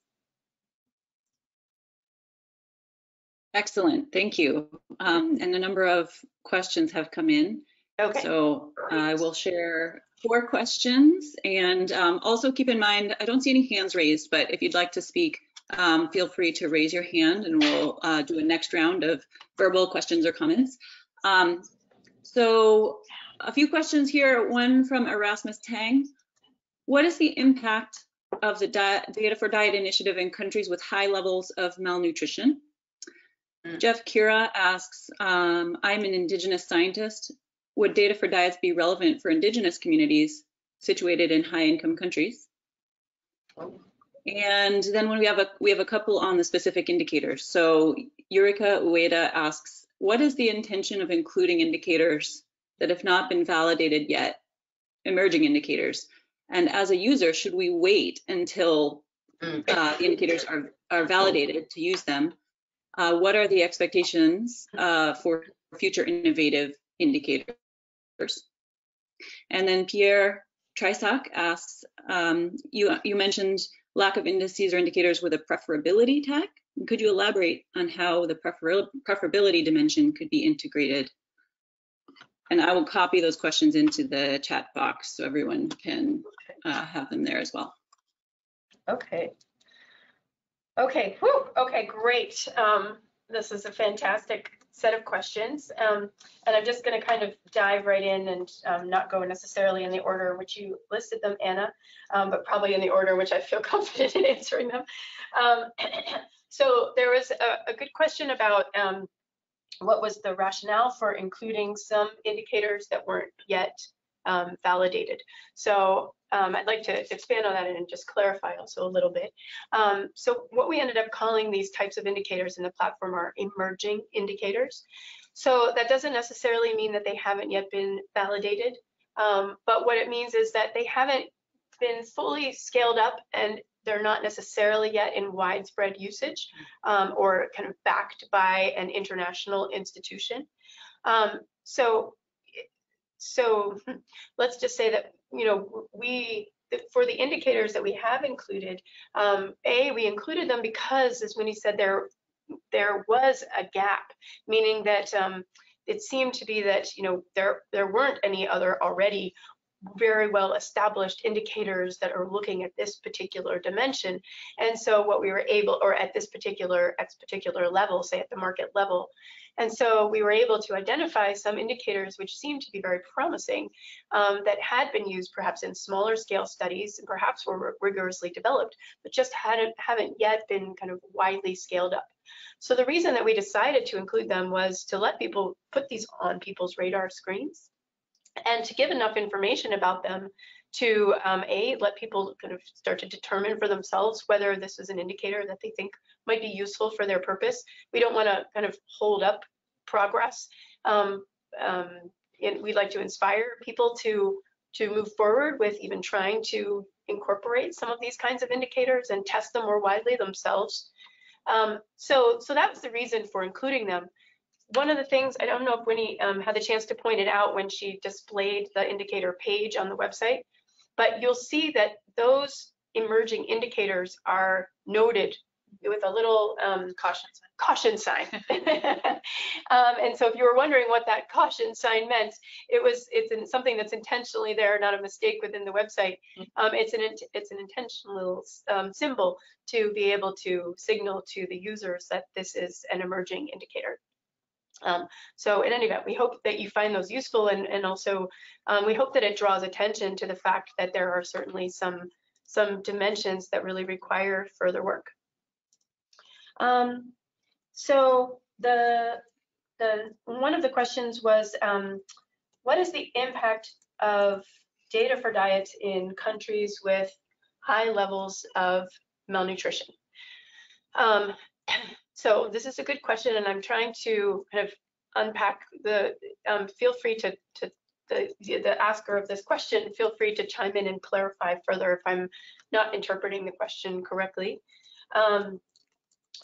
Excellent, thank you. And a number of questions have come in. Okay. So I will share 4 questions, and also keep in mind, I don't see any hands raised, but if you'd like to speak, feel free to raise your hand and we'll do a next round of verbal questions or comments. So a few questions here, one from Erasmus Tang. What is the impact of the Data4Diet initiative in countries with high levels of malnutrition? Jeff Kira asks, I'm an Indigenous scientist. Would Data4Diets be relevant for Indigenous communities situated in high-income countries? And then when we have a couple on the specific indicators. So Yurika Ueda asks, what is the intention of including indicators that have not been validated yet, emerging indicators? And as a user, should we wait until the indicators are validated to use them? What are the expectations for future innovative indicators? And then Pierre Trisac asks, you mentioned lack of indices or indicators with a preferability tag. Could you elaborate on how the preferability dimension could be integrated? And I will copy those questions into the chat box so everyone can have them there as well. Okay. Okay. Whew. Okay. Great. This is a fantastic set of questions, and I'm just going to kind of dive right in and not go necessarily in the order in which you listed them, Anna, but probably in the order in which I feel confident in answering them. So there was a good question about what was the rationale for including some indicators that weren't yet validated. So I'd like to expand on that and just clarify also a little bit. So what we ended up calling these types of indicators in the platform are emerging indicators. So that doesn't necessarily mean that they haven't yet been validated, but what it means is that they haven't been fully scaled up and they're not necessarily yet in widespread usage or kind of backed by an international institution. So let's just say that, you know, for the indicators that we have included, we included them because, as Winnie said, there was a gap, meaning that it seemed to be that, you know, there weren't any other already very well established indicators that are looking at this particular dimension. And so what we were able, or at this particular level, say at the market level, and so we were able to identify some indicators which seemed to be very promising, that had been used perhaps in smaller scale studies and perhaps were rigorously developed, but just haven't yet been kind of widely scaled up. So the reason that we decided to include them was to let people put these on people's radar screens and to give enough information about them to let people kind of start to determine for themselves whether this is an indicator that they think might be useful for their purpose. We don't want to kind of hold up progress. We'd like to inspire people to move forward with even trying to incorporate some of these kinds of indicators and test them more widely themselves. So that was the reason for including them. One of the things, I don't know if Winnie had the chance to point it out when she displayed the indicator page on the website, but you'll see that those emerging indicators are noted with a little caution sign. And so if you were wondering what that caution sign meant, it's something that's intentionally there, not a mistake within the website. It's an intentional symbol to be able to signal to the users that this is an emerging indicator. So in any event, we hope that you find those useful, and also we hope that it draws attention to the fact that there are certainly some dimensions that really require further work. So one of the questions was, what is the impact of Data4Diets in countries with high levels of malnutrition? So this is a good question, and I'm trying to kind of unpack the, feel free to the asker of this question, feel free to chime in and clarify further if I'm not interpreting the question correctly.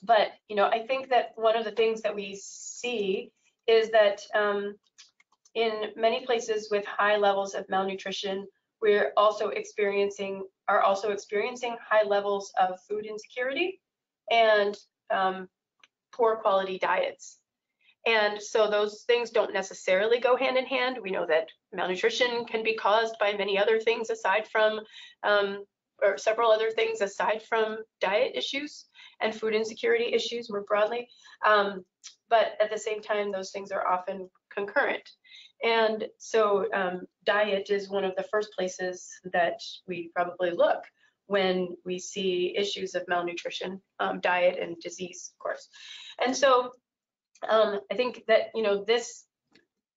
But I think that one of the things that we see is that in many places with high levels of malnutrition, we're also experiencing high levels of food insecurity and poor quality diets. And so those things don't necessarily go hand in hand. We know that malnutrition can be caused by many other things aside from, or several other things aside from diet issues and food insecurity issues more broadly. But at the same time, those things are often concurrent. And so diet is one of the first places that we probably look when we see issues of malnutrition, diet and disease, of course. And so I think that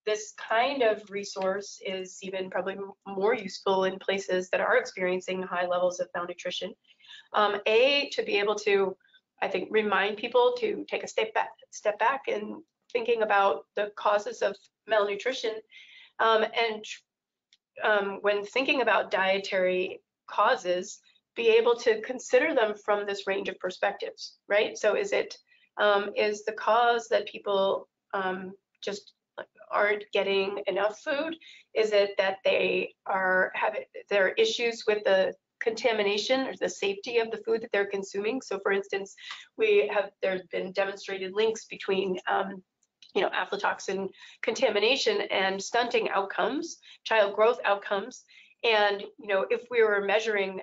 this kind of resource is even probably more useful in places that are experiencing high levels of malnutrition. To be able to, I think, remind people to take a step back and thinking about the causes of malnutrition, and when thinking about dietary causes, be able to consider them from this range of perspectives, right? So is the cause that people just aren't getting enough food? Is it that there are issues with the contamination or the safety of the food that they're consuming? So for instance, there's been demonstrated links between aflatoxin contamination and stunting outcomes, child growth outcomes. And if we were measuring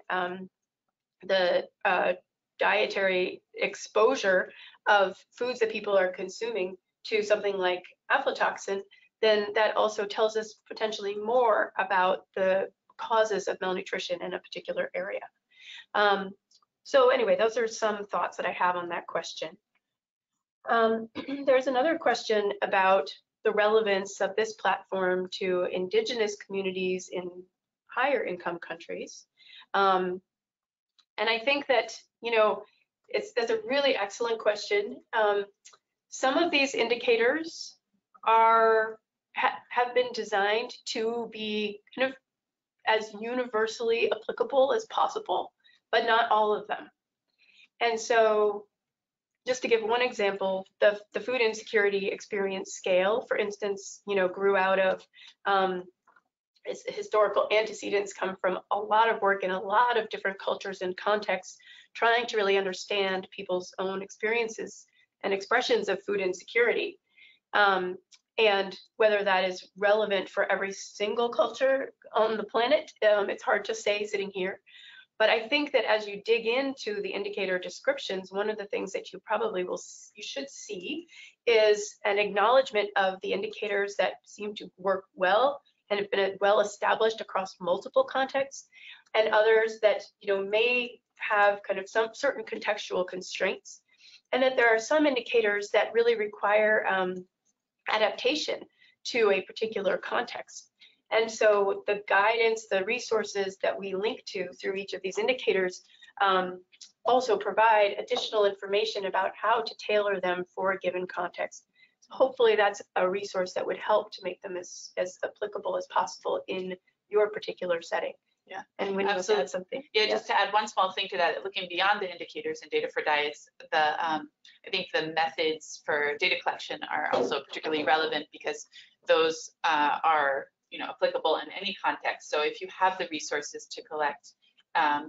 the dietary exposure of foods that people are consuming to something like aflatoxin, then that also tells us potentially more about the causes of malnutrition in a particular area. So anyway, those are some thoughts that I have on that question. There's another question about the relevance of this platform to Indigenous communities in higher income countries. And I think that, that's a really excellent question. Some of these indicators have been designed to be kind of as universally applicable as possible, but not all of them. And so just to give one example, the food insecurity experience scale, for instance, grew out of historical antecedents, come from a lot of work in a lot of different cultures and contexts, trying to really understand people's own experiences and expressions of food insecurity. And whether that is relevant for every single culture on the planet, it's hard to say sitting here. But I think that as you dig into the indicator descriptions, one of the things that you should see is an acknowledgement of the indicators that seem to work well and have been well established across multiple contexts, and others that may have kind of some certain contextual constraints, and that there are some indicators that really require adaptation to a particular context. And so the guidance, the resources that we link to through each of these indicators also provide additional information about how to tailor them for a given context. So hopefully that's a resource that would help to make them as applicable as possible in your particular setting. Yeah, and when you add something. Yeah, just to add one small thing to that, looking beyond the indicators in Data4Diets, I think the methods for data collection are also particularly relevant because those are applicable in any context. So if you have the resources to collect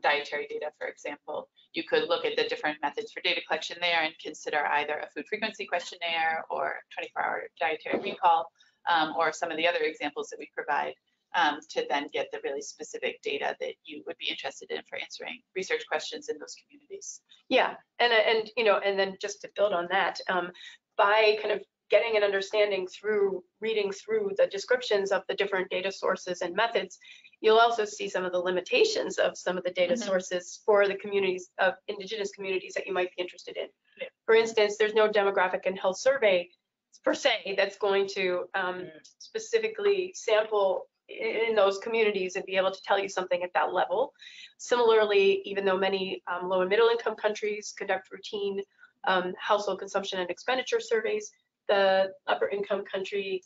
dietary data, for example, you could look at the different methods for data collection there and consider either a food frequency questionnaire or 24-hour dietary recall, or some of the other examples that we provide, to then get the really specific data that you would be interested in for answering research questions in those communities. Yeah, and then just to build on that, by kind of getting an understanding through reading through the descriptions of the different data sources and methods, you'll also see some of the limitations of some of the data sources for the communities of Indigenous communities that you might be interested in. Yeah. For instance, there's no demographic and health survey per se that's going to specifically sample in those communities and be able to tell you something at that level. Similarly, even though many low and middle income countries conduct routine household consumption and expenditure surveys, the upper income country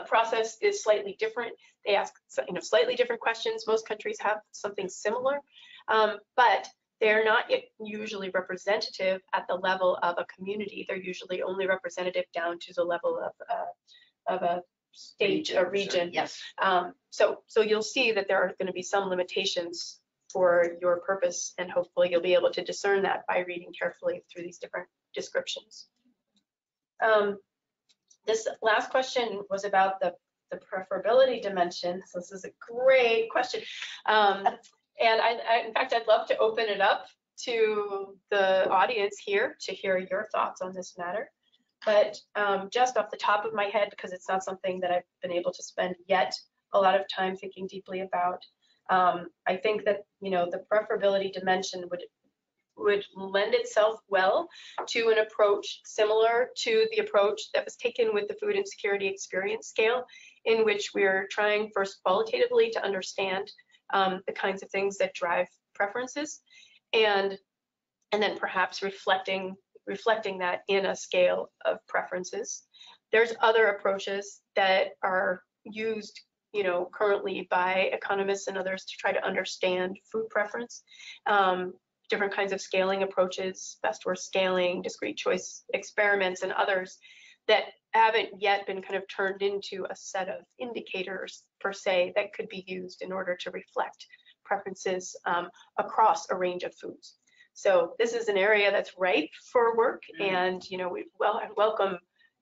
process is slightly different. They ask slightly different questions. Most countries have something similar, but they're not usually representative at the level of a community. They're usually only representative down to the level of a state or region. Yes. So you'll see that there are going to be some limitations for your purpose, and hopefully you'll be able to discern that by reading carefully through these different descriptions. This last question was about the preferability dimension. So this is a great question. And in fact, I'd love to open it up to the audience here to hear your thoughts on this matter. But just off the top of my head, because it's not something that I've been able to spend yet a lot of time thinking deeply about, I think that, you know, the preferability dimension would lend itself well to an approach similar to the approach that was taken with the food insecurity experience scale, in which we're trying first qualitatively to understand the kinds of things that drive preferences, and then perhaps reflecting that in a scale of preferences. There's other approaches that are used, you know, currently by economists and others to try to understand food preference. Different kinds of scaling approaches, best worst scaling, discrete choice experiments, and others that haven't yet been kind of turned into a set of indicators per se that could be used in order to reflect preferences across a range of foods. So this is an area that's ripe for work, and you know, we welcome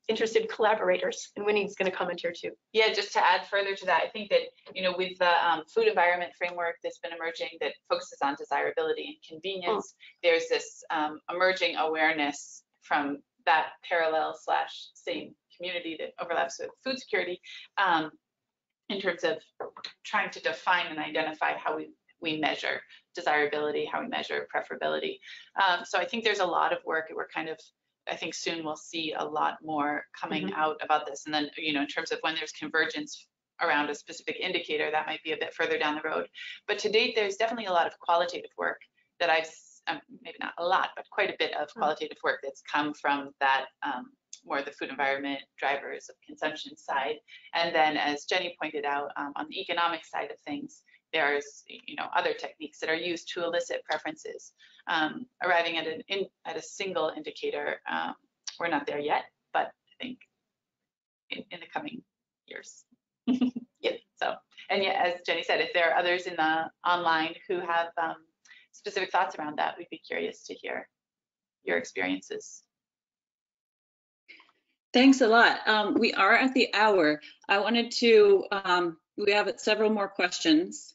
interested collaborators, and Winnie's going to comment here too. Yeah, just to add further to that, I think that, you know, with the food environment framework that's been emerging that focuses on desirability and convenience, there's this emerging awareness from that parallel / same community that overlaps with food security in terms of trying to define and identify how we measure desirability, how we measure preferability. So I think there's a lot of work, and we're kind of, I think soon we'll see a lot more coming out about this. And then, you know, in terms of when there's convergence around a specific indicator, that might be a bit further down the road. But to date, there's definitely a lot of qualitative work that I've, maybe not a lot, but quite a bit of qualitative work that's come from that more the food environment drivers of consumption side. And then, as Jenny pointed out, on the economic side of things, there's, you know, other techniques that are used to elicit preferences. Arriving at a single indicator, we're not there yet, but I think in the coming years. Yeah. So, and yeah, as Jenny said, if there are others in the online who have specific thoughts around that, we'd be curious to hear your experiences. Thanks a lot. We are at the hour. I wanted to, we have several more questions.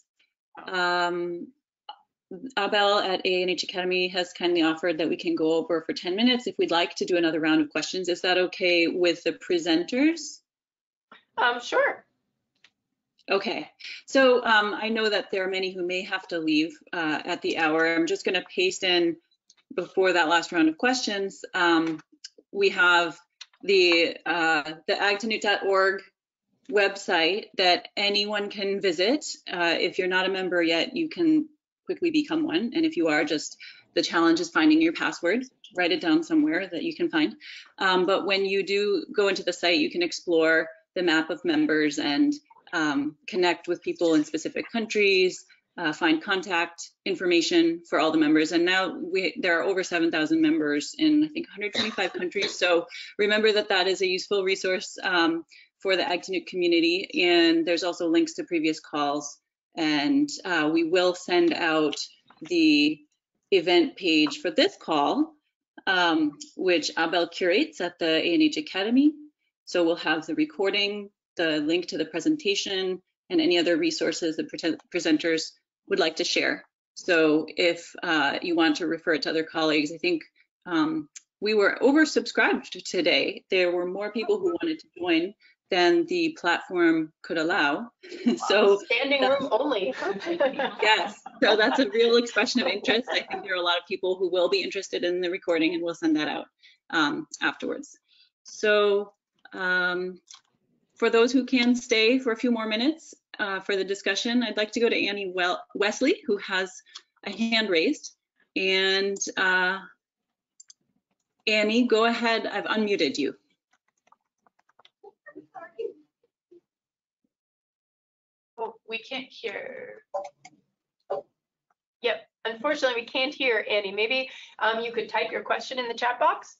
Abel at ANH Academy has kindly offered that we can go over for 10 minutes if we'd like to do another round of questions. Is that okay with the presenters? Sure. Okay, so I know that there are many who may have to leave at the hour. I'm just going to paste in before that last round of questions. We have the agtanut.org website that anyone can visit. If you're not a member yet, you can quickly become one. And if you are, just the challenge is finding your password. Write it down somewhere that you can find. But when you do go into the site, you can explore the map of members and connect with people in specific countries, find contact information for all the members. And now there are over 7,000 members in, I think, 125 countries. So remember that that is a useful resource for the AgTNUT community. And there's also links to previous calls. And we will send out the event page for this call, which Abel curates at the ANH Academy. So we'll have the recording, the link to the presentation, and any other resources the presenters would like to share. So if you want to refer it to other colleagues, I think we were oversubscribed today. There were more people who wanted to join than the platform could allow. So standing room only. Yes, so that's a real expression of interest. I think there are a lot of people who will be interested in the recording, and we'll send that out afterwards. So for those who can stay for a few more minutes for the discussion, I'd like to go to Annie Wesley, who has a hand raised. And Annie, go ahead. I've unmuted you. Oh, we can't hear. Oh, yep. unfortunately, we can't hear Annie. Maybe you could type your question in the chat box.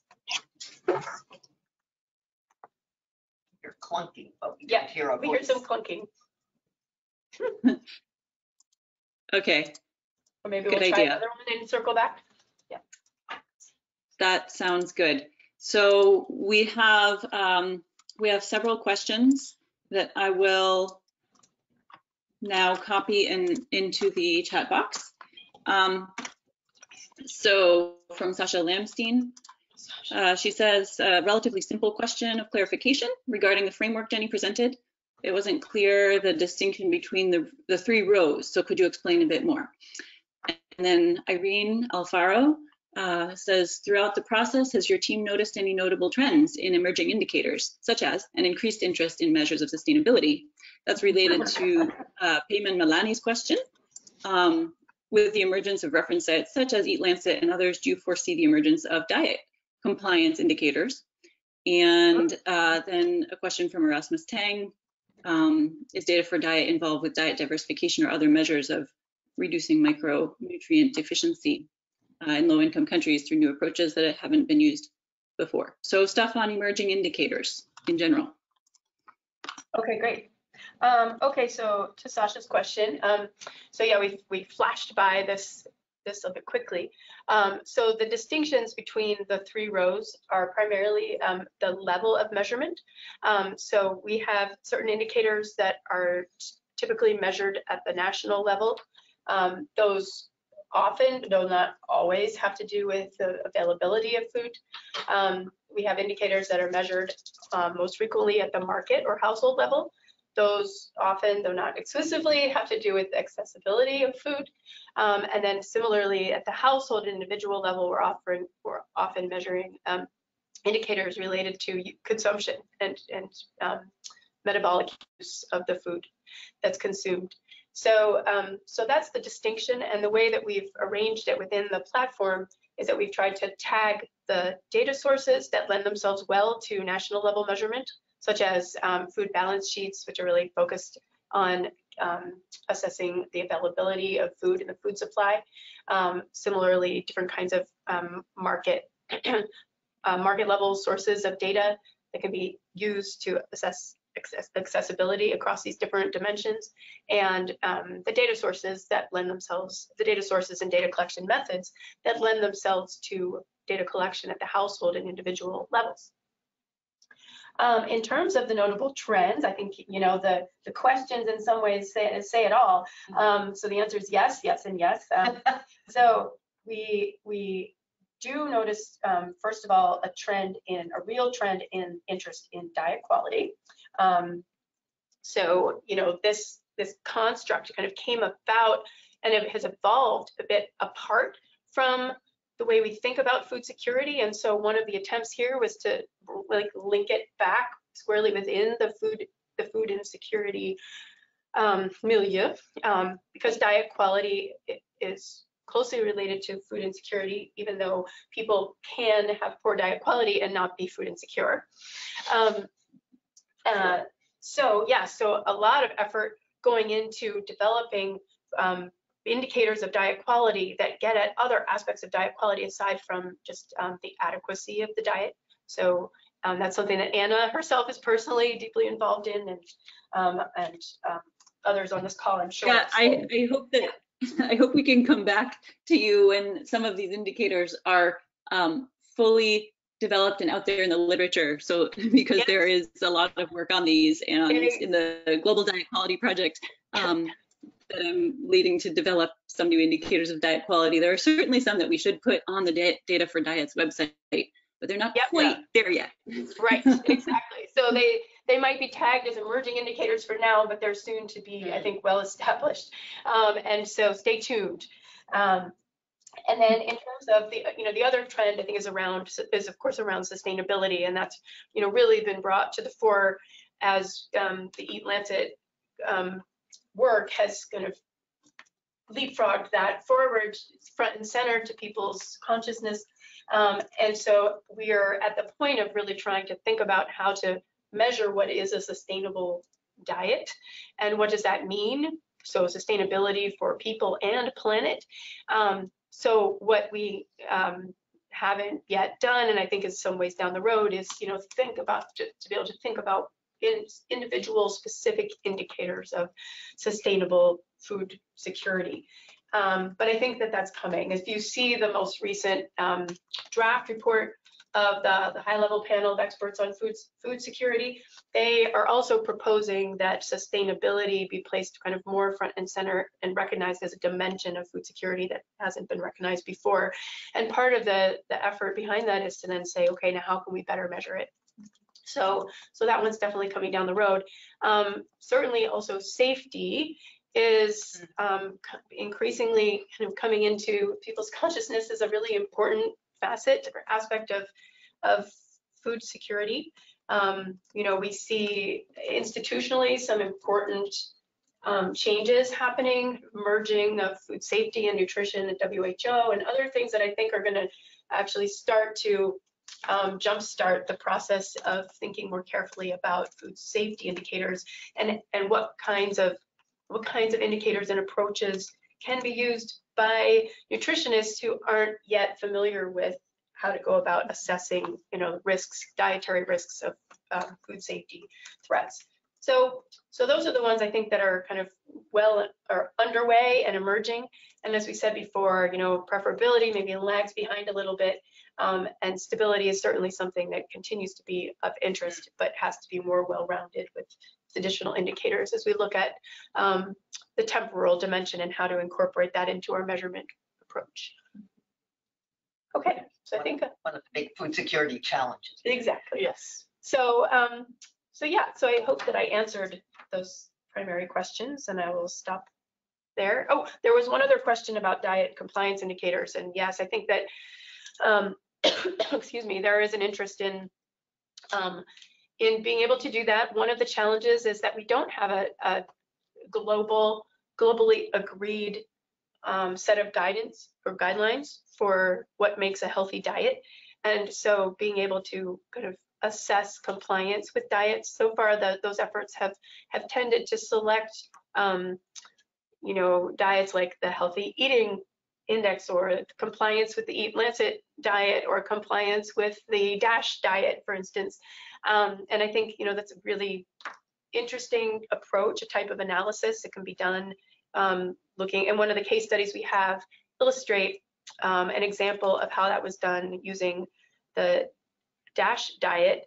You're clunking, but we Yeah, can't hear a we hear voice. some clunking. Okay, Or maybe Good we'll try idea. another one and circle back. that sounds good. So we have several questions that I will now copy into the chat box. So from Sasha Lamstein, she says, a relatively simple question of clarification regarding the framework Jenny presented. It wasn't clear the distinction between the three rows, so could you explain a bit more? And then Irene Alfaro says, throughout the process, has your team noticed any notable trends in emerging indicators, such as an increased interest in measures of sustainability? That's related to Payman Malani's question. With the emergence of reference sites such as Eat Lancet and others, do you foresee the emergence of diet compliance indicators? And then a question from Erasmus Tang. Is Data4Diet involved with diet diversification or other measures of reducing micronutrient deficiency in low-income countries through new approaches that haven't been used before? So stuff on emerging indicators in general. Okay, great. Okay, so to Sasha's question, so yeah, we flashed by this a bit quickly. So the distinctions between the three rows are primarily the level of measurement. So we have certain indicators that are typically measured at the national level. Those often, though not always, have to do with the availability of food. We have indicators that are measured most frequently at the market or household level. Those often, though not exclusively, have to do with accessibility of food. And then similarly, at the household and individual level, we're often measuring indicators related to consumption and metabolic use of the food that's consumed. So, so that's the distinction, and the way that we've arranged it within the platform is that we've tried to tag the data sources that lend themselves well to national level measurement, such as food balance sheets, which are really focused on assessing the availability of food in the food supply. Similarly, different kinds of market level sources of data that can be used to assess accessibility across these different dimensions, and the data sources that lend themselves, the data sources and data collection methods that lend themselves to data collection at the household and individual levels. In terms of the notable trends, I think, you know, the questions in some ways say it all. So the answer is yes, yes, and yes. So we do notice, first of all, a real trend in interest in diet quality. So, you know, this construct kind of came about, and it has evolved a bit apart from the way we think about food security. And so one of the attempts here was to like link it back squarely within the food insecurity milieu, because diet quality is closely related to food insecurity, even though people can have poor diet quality and not be food insecure. So yeah, so a lot of effort going into developing indicators of diet quality that get at other aspects of diet quality aside from just the adequacy of the diet. So that's something that Anna herself is personally deeply involved in, and others on this call, I'm sure. Yeah, I hope that I hope we can come back to you when some of these indicators are fully developed and out there in the literature. So because Yes. there is a lot of work on these, and in the Global Diet Quality Project that I'm leading to develop some new indicators of diet quality. There are certainly some that we should put on the Data4Diets website, but they're not quite there yet. Right, exactly. So they might be tagged as emerging indicators for now, but they're soon to be, I think, well established. And so stay tuned. And then in terms of the other trend, I think is of course around sustainability, and that's really been brought to the fore as the Eat Lancet work has kind of leapfrogged that forward, front and center to people's consciousness. And so we are at the point of really trying to think about how to measure what is a sustainable diet and what does that mean so sustainability for people and planet. So what we haven't yet done, and I think in some ways down the road, is think about to be able to think about individual specific indicators of sustainable food security. But I think that that's coming. If you see the most recent draft report of the high-level panel of experts on food security, they are also proposing that sustainability be placed kind of more front and center and recognized as a dimension of food security that hasn't been recognized before. And part of the effort behind that is to then say, okay, now how can we better measure it? So that one's definitely coming down the road. Certainly also safety is increasingly kind of coming into people's consciousness as a really important facet or aspect of food security. We see institutionally some important changes happening, merging of food safety and nutrition and WHO and other things that I think are going to actually start to jumpstart the process of thinking more carefully about food safety indicators and what kinds of indicators and approaches can be used by nutritionists who aren't yet familiar with how to go about assessing, risks, dietary risks of food safety threats. So those are the ones I think that are kind of are underway and emerging. And as we said before, preferability maybe lags behind a little bit. And stability is certainly something that continues to be of interest, but has to be more well-rounded with additional indicators as we look at the temporal dimension and how to incorporate that into our measurement approach. Okay, so I think one of the big food security challenges. Exactly. Yes. So I hope that I answered those primary questions, and I will stop there. Oh, there was one other question about diet compliance indicators, and yes, I think that excuse me, there is an interest in being able to do that. One of the challenges is that we don't have a globally agreed set of guidance or guidelines for what makes a healthy diet. And so being able to kind of assess compliance with diets, so far those efforts have tended to select diets like the Healthy Eating Index or compliance with the Eat Lancet diet or compliance with the DASH diet, for instance. And I think that's a really interesting approach, a type of analysis that can be done looking, and one of the case studies we have illustrate an example of how that was done using the DASH diet,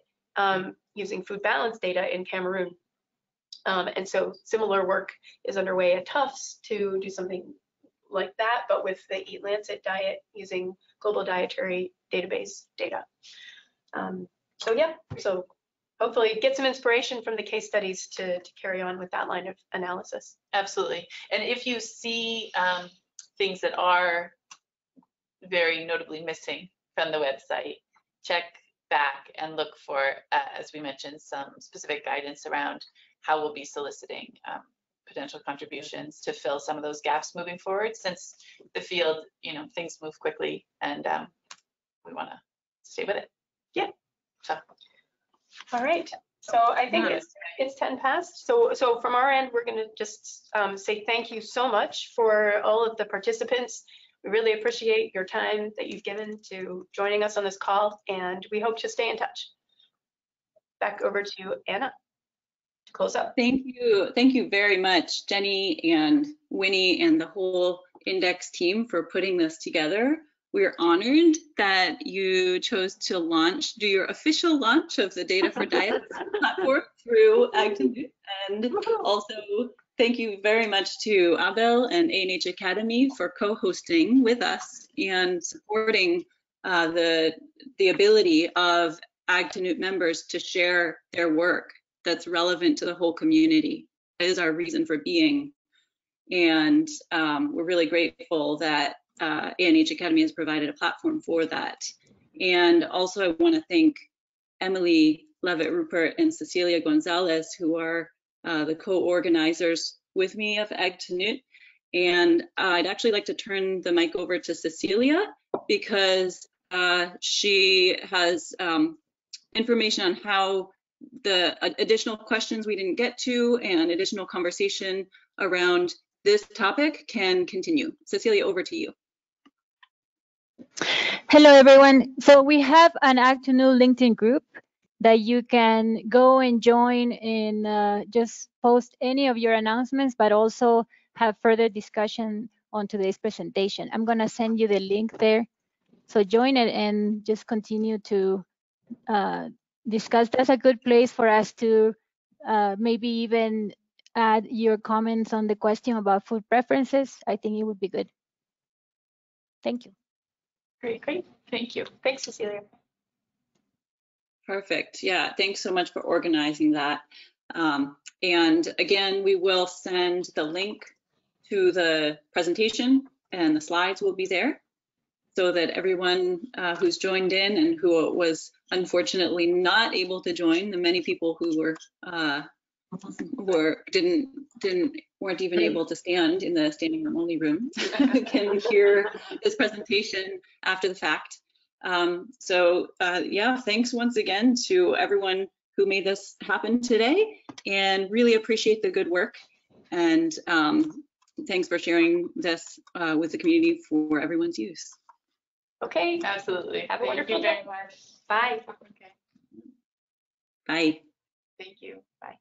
using food balance data in Cameroon. And so similar work is underway at Tufts to do something like that, but with the Eat Lancet diet using global dietary database data. So hopefully get some inspiration from the case studies to carry on with that line of analysis. Absolutely. And if you see things that are very notably missing from the website, check back and look for, as we mentioned, some specific guidance around how we'll be soliciting potential contributions to fill some of those gaps moving forward, since the field, things move quickly and we want to stay with it. Yeah. So. All right. So I think it's 10 past. So from our end, we're going to just say thank you so much for all of the participants. We really appreciate your time that you've given to joining us on this call, and we hope to stay in touch. Back over to Anna to close up. Thank you very much, Jenny and Winnie and the whole Index team for putting this together. We're honored that you chose to do your official launch of the Data4Diets platform through AgToNewt. And also thank you very much to Abel and ANH Academy for co-hosting with us and supporting the ability of AgToNewt members to share their work that's relevant to the whole community. That is our reason for being. And we're really grateful that ANH Academy has provided a platform for that. And also I want to thank Emily Levitt-Rupert and Cecilia Gonzalez, who are the co-organizers with me of AgToNewt. And I'd actually like to turn the mic over to Cecilia because she has information on how the additional questions we didn't get to and additional conversation around this topic can continue. Cecilia, over to you. Hello, everyone. So we have an Actinu LinkedIn group that you can go and join and just post any of your announcements, but also have further discussion on today's presentation. I'm going to send you the link there. So join it and just continue to discuss. That's a good place for us to maybe even add your comments on the question about food preferences. I think it would be good. Thank you. Great, great. Thank you. Thanks, Cecilia. Perfect. Yeah, thanks so much for organizing that. And again, we will send the link to the presentation and the slides will be there so that everyone who's joined in and who was unfortunately not able to join, the many people who weren't even able to stand in the standing room only room can hear this presentation after the fact. Yeah, thanks once again to everyone who made this happen today and really appreciate the good work. And thanks for sharing this with the community for everyone's use. Okay. Absolutely. Have a wonderful Thank you day. very much. Bye. Okay. Bye. Thank you. Bye.